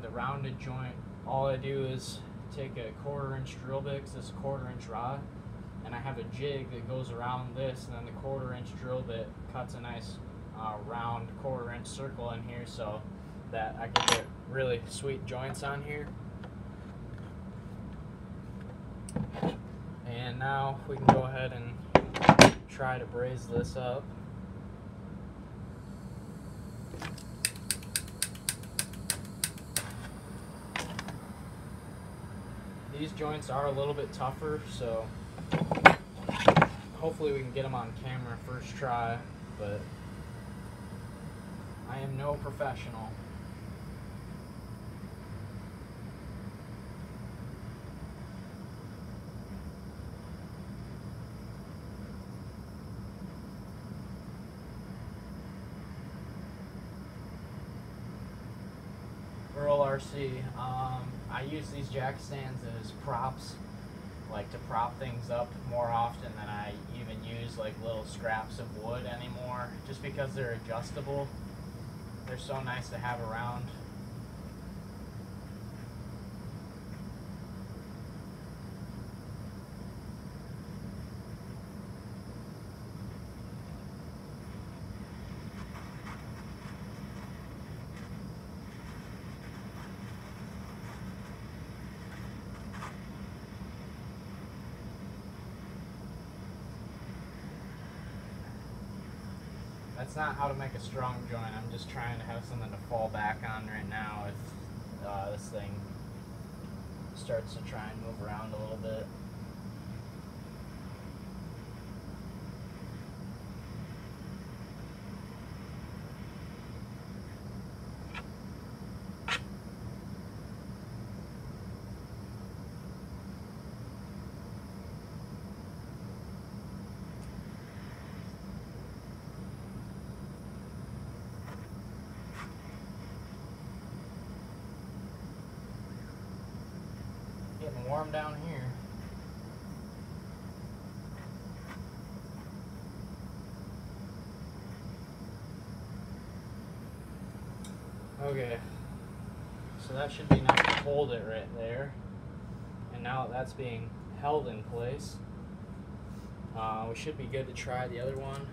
The rounded joint, all I do is take a 1/4-inch drill bit, 'cause it's a 1/4-inch rod, and I have a jig that goes around this, and then the 1/4-inch drill bit cuts a nice round 1/4-inch circle in here so that I can get really sweet joints on here. And now we can go ahead and try to braze this up. These joints are a little bit tougher, so hopefully we can get them on camera first try, but I am no professional. Earl RC. I use these jack stands as props, like to prop things up more often than I even use like little scraps of wood anymore, just because they're adjustable. They're so nice to have around. That's not how to make a strong joint. I'm just trying to have something to fall back on right now if this thing starts to try and move around a little bit. Getting warm down here. Okay, so that should be enough to hold it right there. And now that that's being held in place, we should be good to try the other one.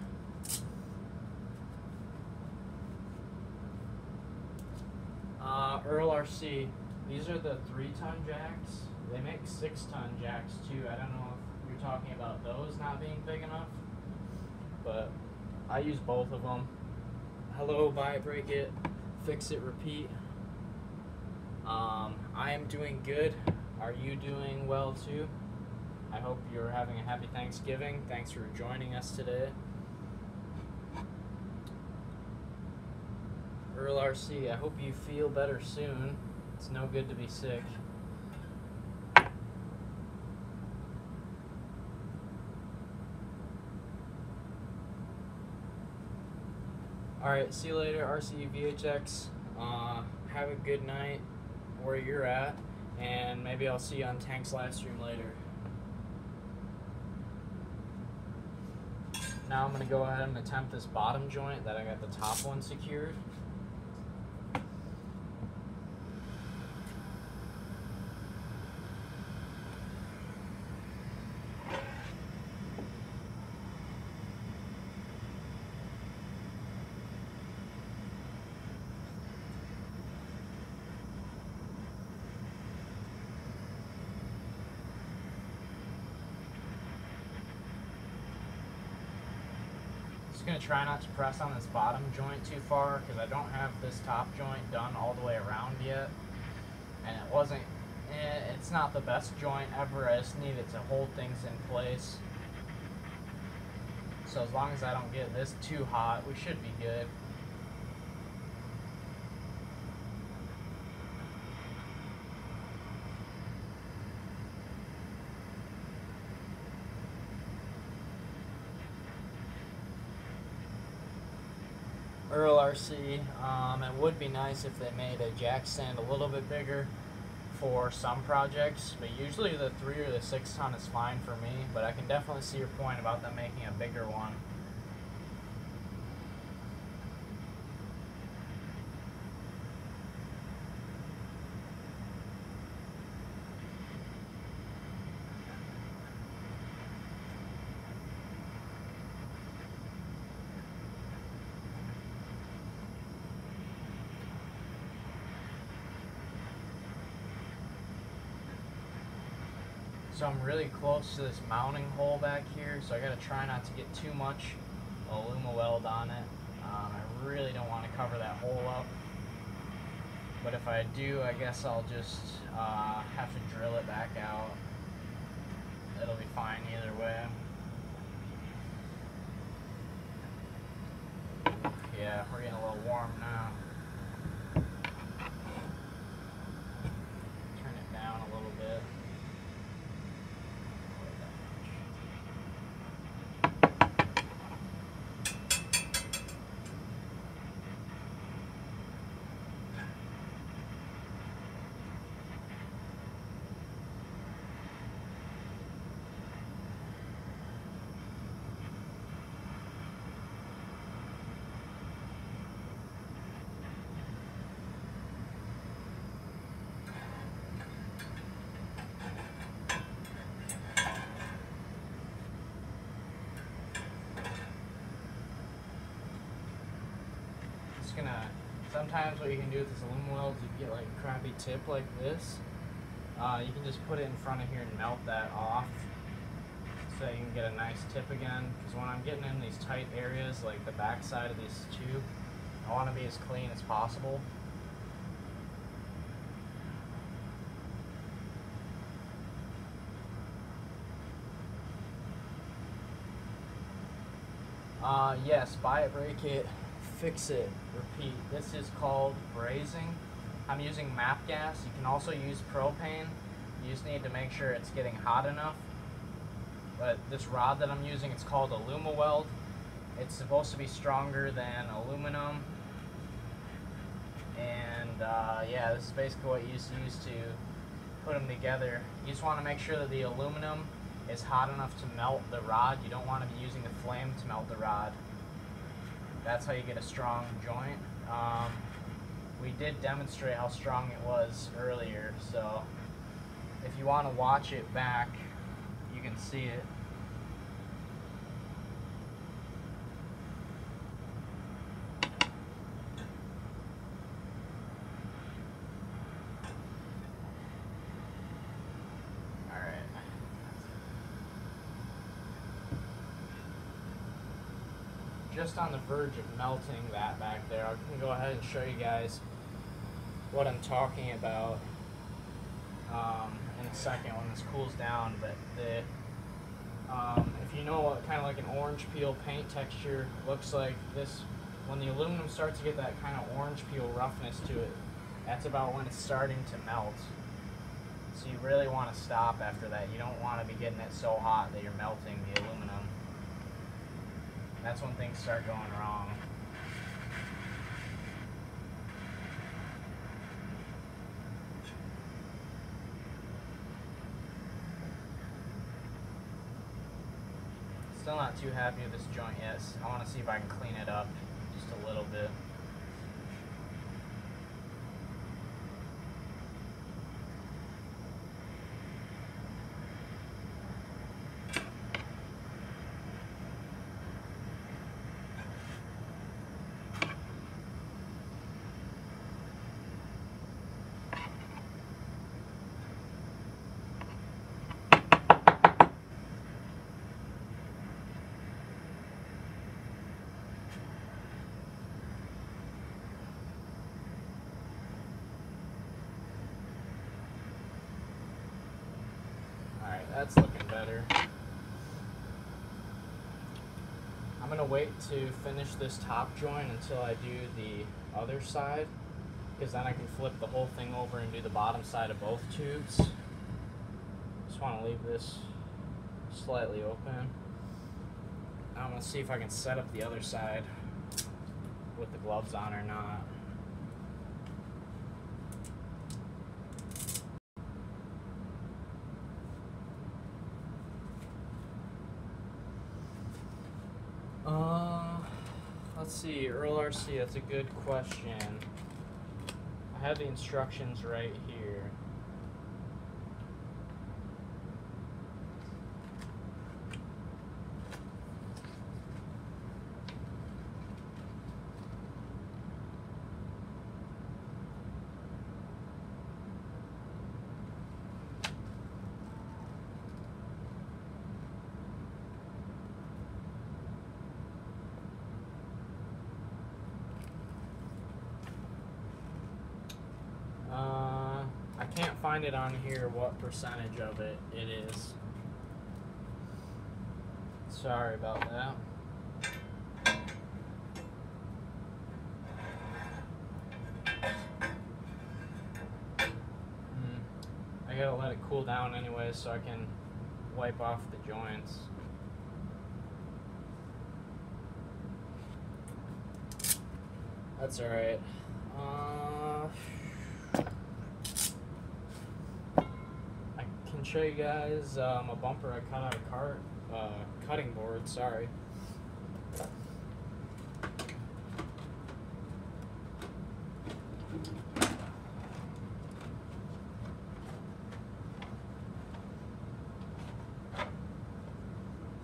Earl RC, these are the 3-ton jacks. They make 6-ton jacks too. I don't know if you're talking about those not being big enough, but I use both of them. Hello, buy it, break it, fix it, repeat. I am doing good. Are you doing well too? I hope you're having a happy Thanksgiving. Thanks for joining us today. Earl RC, I hope you feel better soon. It's no good to be sick. Alright, see you later, RC VHX. Have a good night where you're at, and maybe I'll see you on Tank's live stream later. Now I'm going to go ahead and attempt this bottom joint that I got the top one secured. Just going to try not to press on this bottom joint too far because I don't have this top joint done all the way around yet, and it's not the best joint ever. I just need it to hold things in place. So as long as I don't get this too hot, we should be good. Earl RC, it would be nice if they made a jack stand a little bit bigger for some projects, but usually the 3 or the 6 ton is fine for me, but I can definitely see your point about them making a bigger one. So I'm really close to this mounting hole back here, so I gotta try not to get too much aluma weld on it. I really don't want to cover that hole up. But if I do, I guess I'll just have to drill it back out. It'll be fine either way. Yeah, we're getting a little warm now. Turn it down a little bit. Sometimes what you can do with this aluminum weld is if you get like a crappy tip like this, you can just put it in front of here and melt that off so you can get a nice tip again. Because when I'm getting in these tight areas like the back side of this tube, I want to be as clean as possible. Yes, buy it, break it, fix it, repeat. This is called brazing. I'm using MAP gas. You can also use propane. You just need to make sure it's getting hot enough. But this rod that I'm using, it's called AlumiWeld. It's supposed to be stronger than aluminum. And yeah, this is basically what you use to put them together. You just want to make sure that the aluminum is hot enough to melt the rod. You don't want to be using the flame to melt the rod. That's how you get a strong joint. We did demonstrate how strong it was earlier, so if you want to watch it back, you can see it. Just on the verge of melting that back there. I can go ahead and show you guys what I'm talking about in a second when this cools down. But if you know what kind of like an orange peel paint texture looks like, this, when the aluminum starts to get that kind of orange peel roughness to it, that's about when it's starting to melt. So you really want to stop after that. You don't want to be getting it so hot that you're melting the aluminum. That's when things start going wrong. Still not too happy with this joint yet. I want to see if I can clean it up just a little bit. That's looking better. I'm going to wait to finish this top joint until I do the other side, because then I can flip the whole thing over and do the bottom side of both tubes. Just want to leave this slightly open. I'm going to see if I can set up the other side with the gloves on or not. Let's see, Earl RC, that's a good question. I have the instructions right here. find it on here what percentage of it is. Sorry about that. I gotta let it cool down anyway so I can wipe off the joints. That's alright. I can show you guys a bumper I cut out of cutting board, sorry.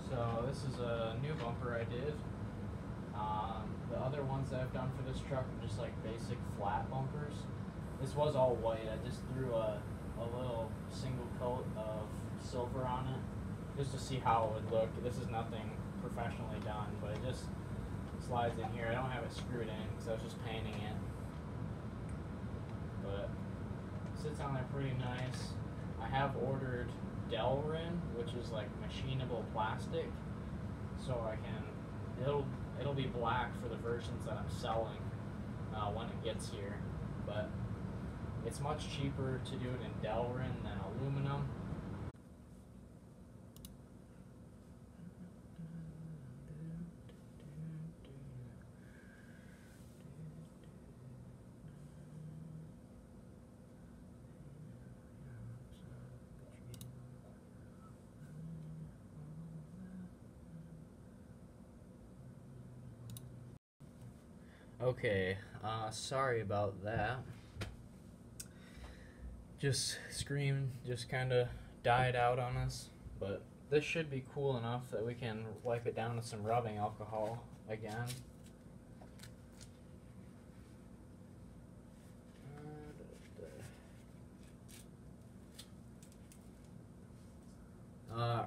So this is a new bumper I did. The other ones that I've done for this truck are just like basic flat bumpers. This was all white. I just threw a little single coat of silver on it just to see how it would look. This is nothing professionally done, but it just slides in here. I don't have it screwed in because I was just painting it. But it sits on there pretty nice. I have ordered Delrin, which is like machinable plastic, so I can it'll be black for the versions that I'm selling when it gets here, but it's much cheaper to do it in Delrin than aluminum. Okay, sorry about that. Screen just kind of died out on us, but this should be cool enough that we can wipe it down with some rubbing alcohol again.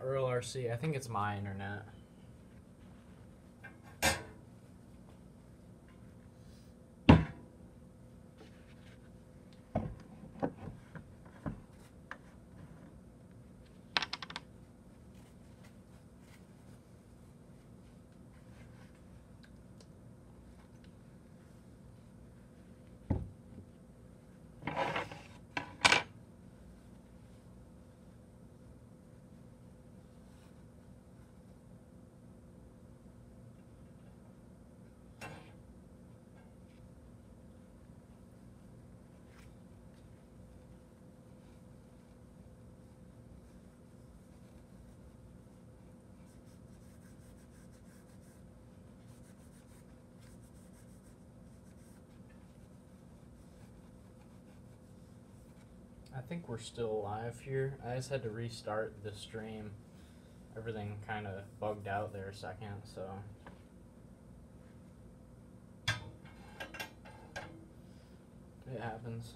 Earl RC, I think it's my internet. I think we're still live here. I just had to restart the stream. Everything kind of bugged out there a second, so. It happens.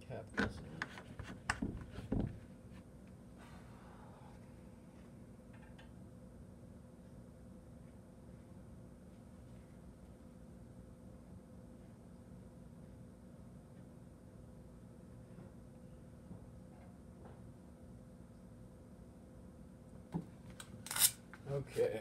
Cap this in. Okay.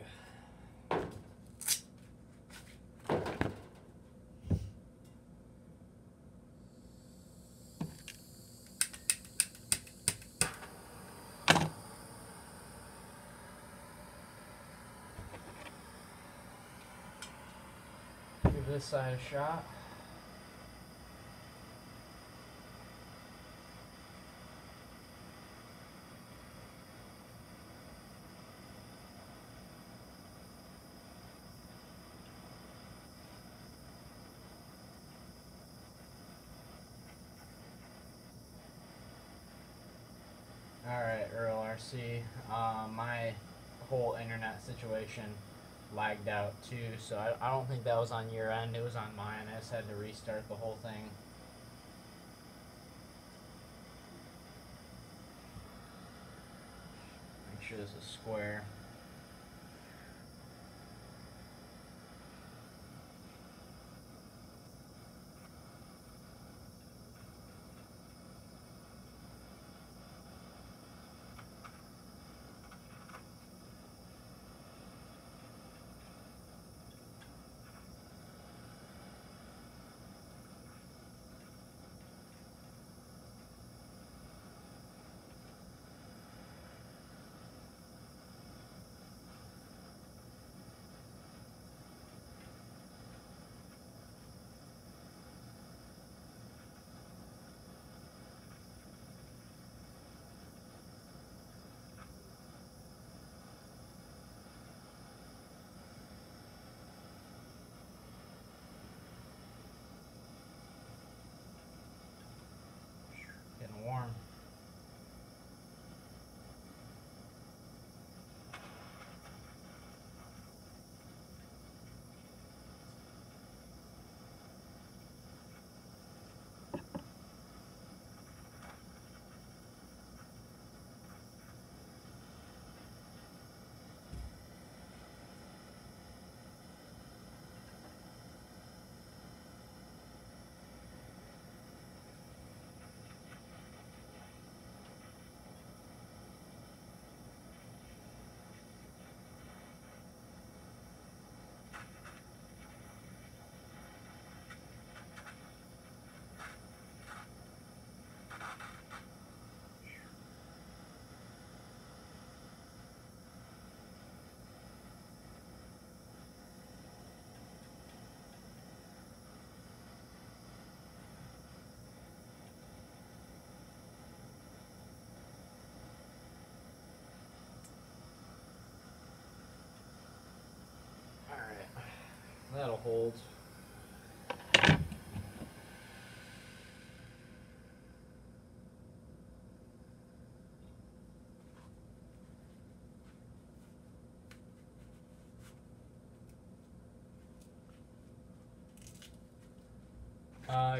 Give this side a shot. Alright, Earl RC. My whole internet situation lagged out too, so I don't think that was on your end, it was on mine. I just had to restart the whole thing. Make sure this is square. Getting warm. That'll hold.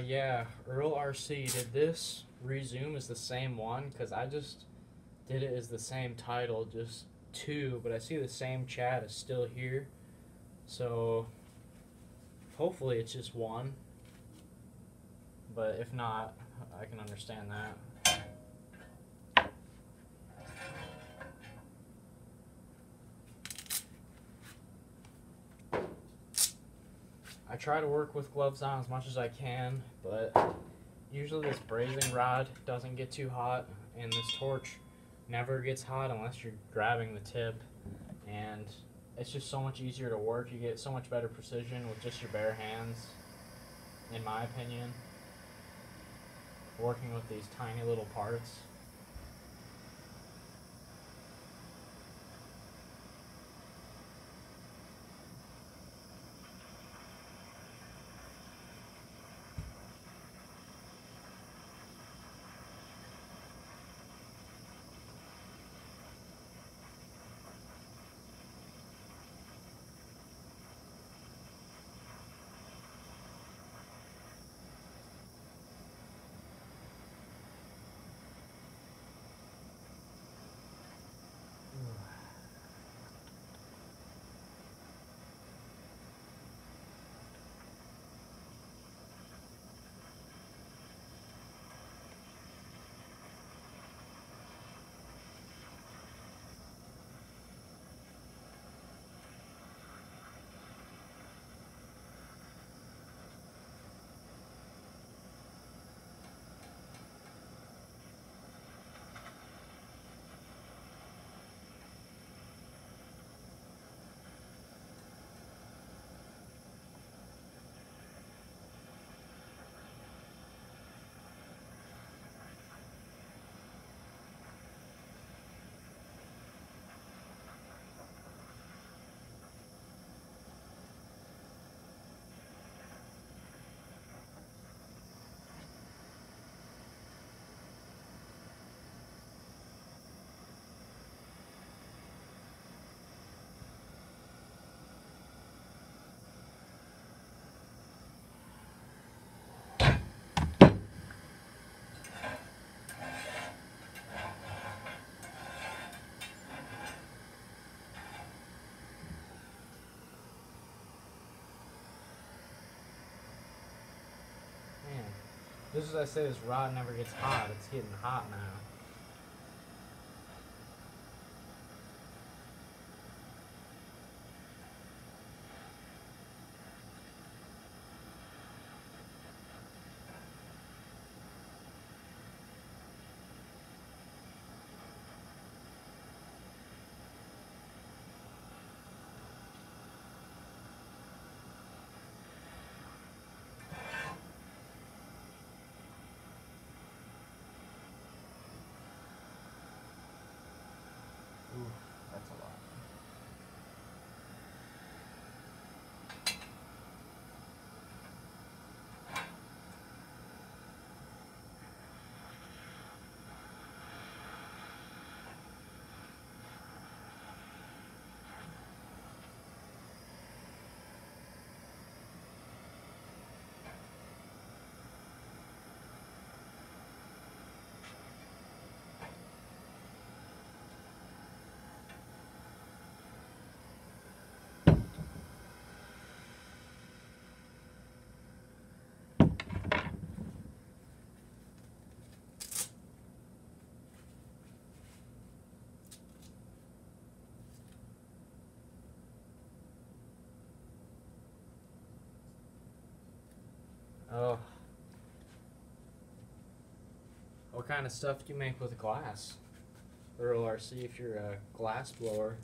Yeah, Earl RC, did this resume as the same one? Because I just did it as the same title, just 2, but I see the same chat is still here. So hopefully it's just 1, but if not, I can understand that. I try to work with gloves on as much as I can, but usually this brazing rod doesn't get too hot, and this torch never gets hot unless you're grabbing the tip, and it's just so much easier to work. You get so much better precision with just your bare hands, in my opinion, working with these tiny little parts. Just as I say, this rod never gets hot. It's getting hot now. Ooh, that's a lot. Oh. What kind of stuff do you make with glass? Or ORC if you're a glass blower.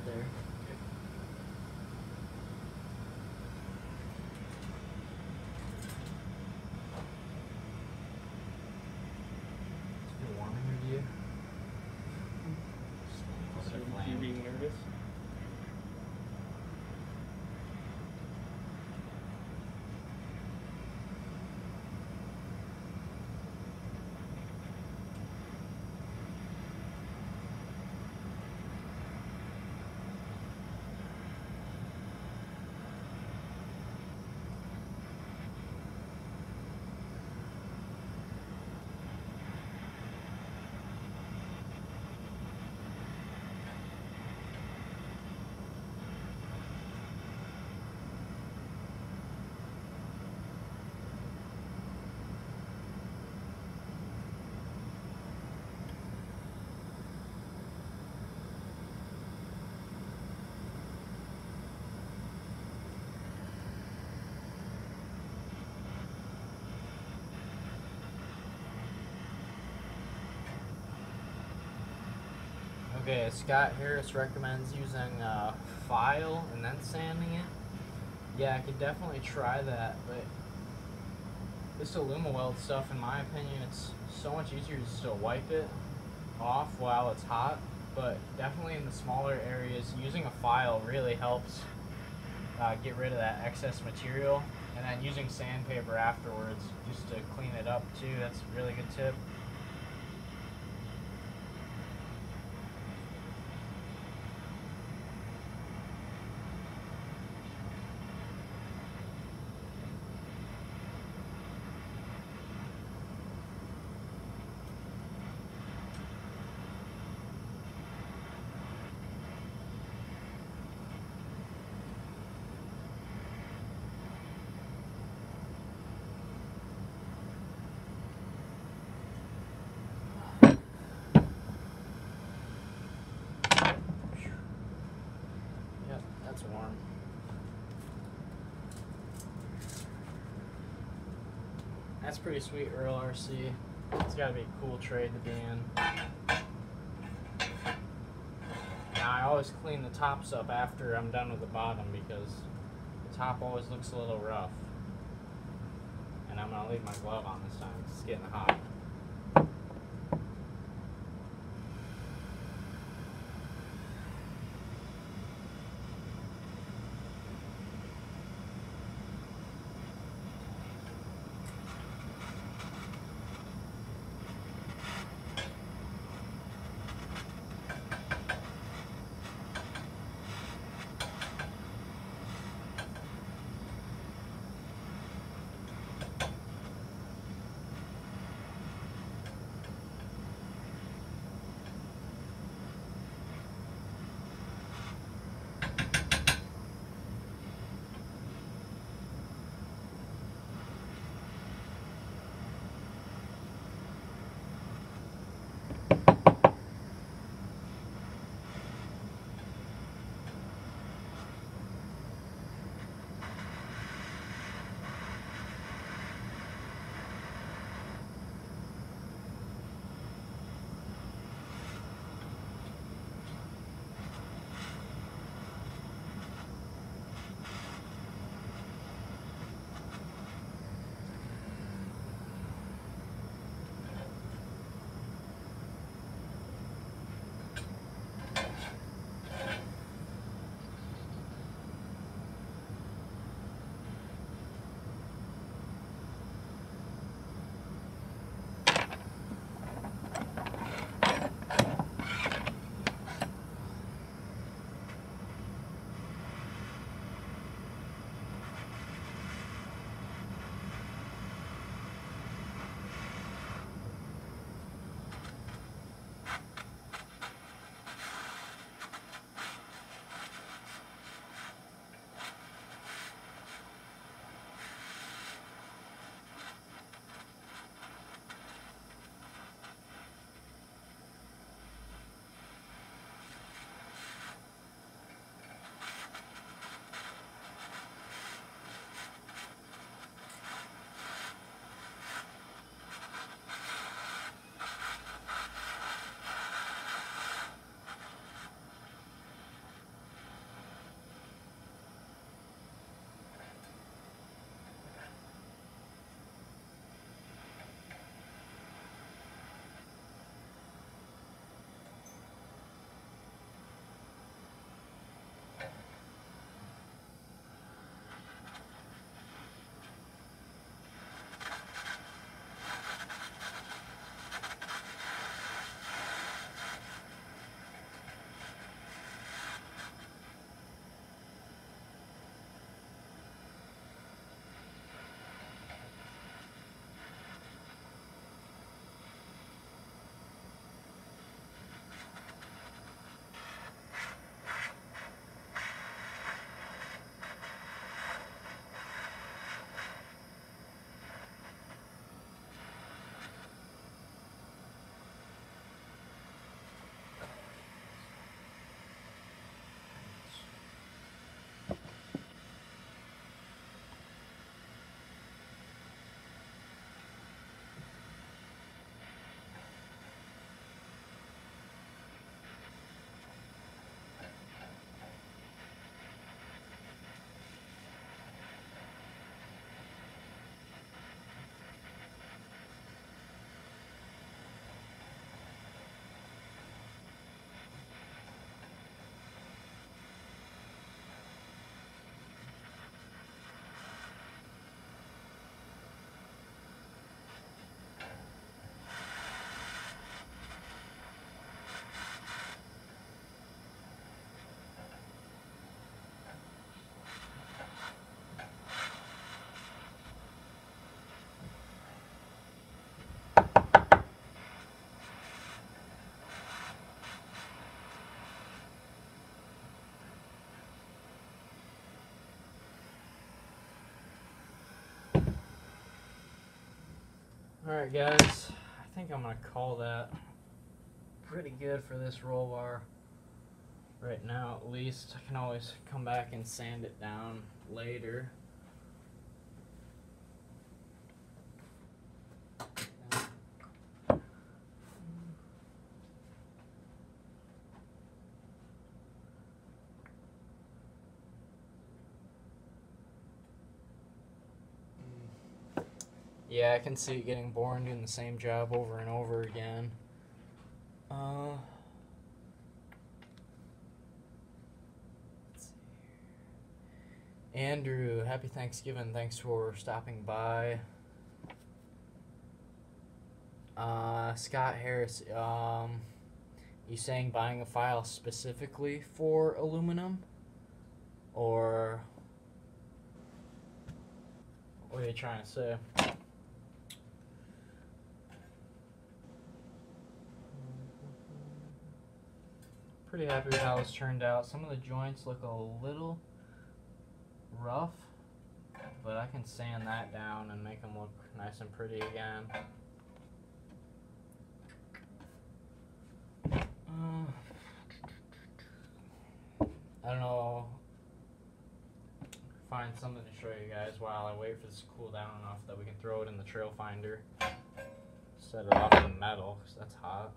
right there. It's been warm in here, do you? So you're being nervous? Okay, Scott Harris recommends using file and then sanding it. Yeah, I could definitely try that, but this AlumaWeld stuff, in my opinion, it's so much easier to still wipe it off while it's hot, but definitely in the smaller areas, using a file really helps get rid of that excess material, and then using sandpaper afterwards just to clean it up too. That's a really good tip. Yep, that's warm. That's pretty sweet, Earl RC. It's gotta be a cool trade to be in. Now, I always clean the tops up after I'm done with the bottom because the top always looks a little rough. And I'm gonna leave my glove on this time, it's getting hot. Alright guys, I think I'm going to call that pretty good for this roll bar. Right now at least. I can always come back and sand it down later. Yeah, I can see it getting boring doing the same job over and over again. Let's see here. Andrew, happy Thanksgiving. Thanks for stopping by. Scott Harris, you saying buying a file specifically for aluminum? Or what are you trying to say? Pretty happy with how it's turned out. Some of the joints look a little rough, but I can sand that down and make them look nice and pretty again. I don't know. Find something to show you guys while I wait for this to cool down enough that we can throw it in the trail finder. Set it off in metal because that's hot.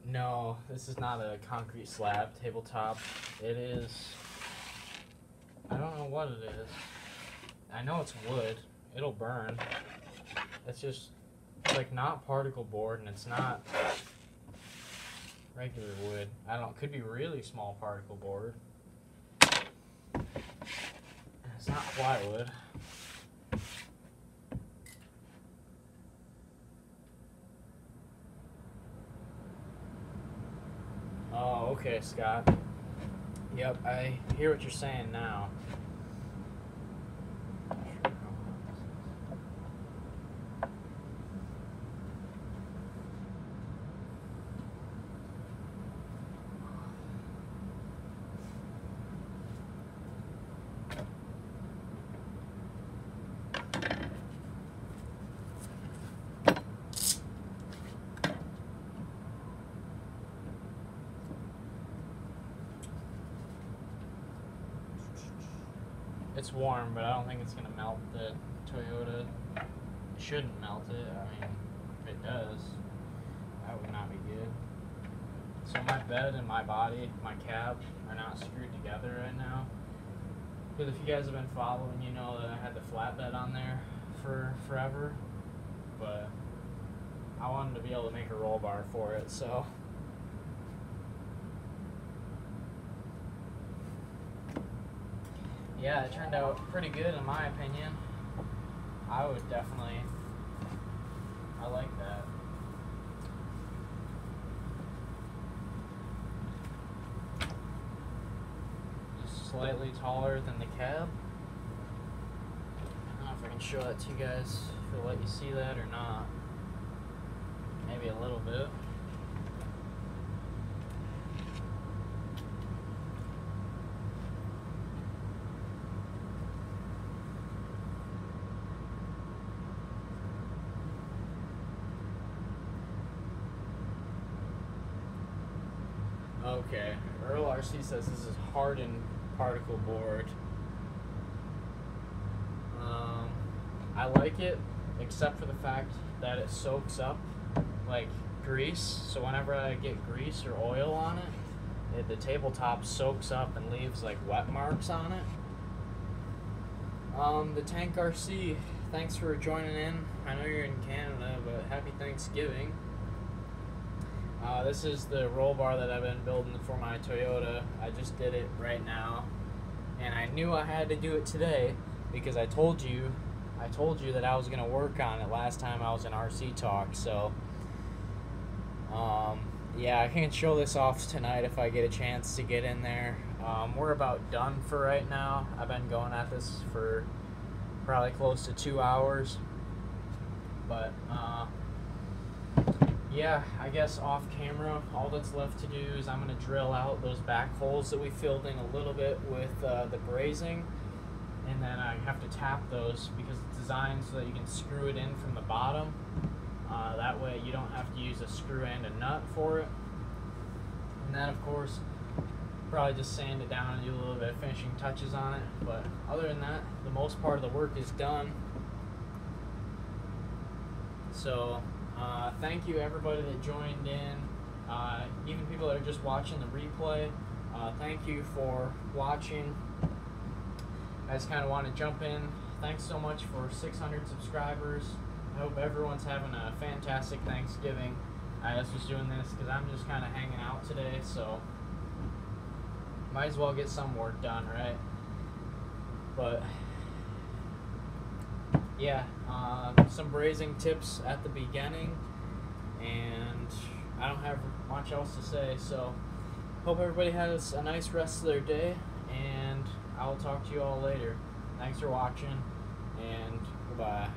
No, this is not a concrete slab tabletop. It is, I don't know what it is. I know it's wood. It'll burn. It's just like not particle board, and it's not regular wood. I don't, could be really small particle board. It's not plywood. Oh, okay, Scott. Yep, I hear what you're saying now. It's warm, but I don't think it's going to melt the Toyota. It shouldn't melt it. I mean, if it does, that would not be good. So my bed and my body, my cab, are not screwed together right now. Because if you guys have been following, you know that I had the flatbed on there for forever. But I wanted to be able to make a roll bar for it, so... Yeah, it turned out pretty good in my opinion. I would definitely, I like that. Just slightly taller than the cab. I don't know if I can show that to you guys, if it'll let you see that or not. Maybe a little bit. Okay, Earl RC says this is hardened particle board. I like it, except for the fact that it soaks up like grease. So whenever I get grease or oil on it, the tabletop soaks up and leaves like wet marks on it. The Tank RC, thanks for joining in. I know you're in Canada, but happy Thanksgiving. This is the roll bar that I've been building for my Toyota. I just did it right now, and I knew I had to do it today because I told you I told you that I was gonna work on it last time I was in RC Talk, so yeah, I can't show this off tonight if I get a chance to get in there. We're about done for right now. I've been going at this for probably close to 2 hours, but yeah, I guess off camera, all that's left to do is I'm going to drill out those back holes that we filled in a little bit with the brazing, and then I have to tap those because it's designed so that you can screw it in from the bottom. That way you don't have to use a screw and a nut for it. And then of course, probably just sand it down and do a little bit of finishing touches on it. But other than that, the most part of the work is done. So thank you everybody that joined in, even people that are just watching the replay. Thank you for watching. I just kind of want to jump in. Thanks so much for 600 subscribers. I hope everyone's having a fantastic Thanksgiving. I just was doing this because I'm just kind of hanging out today, so might as well get some work done, right? But yeah, some brazing tips at the beginning, and I don't have much else to say, so hope everybody has a nice rest of their day, and I'll talk to you all later. Thanks for watching, and goodbye.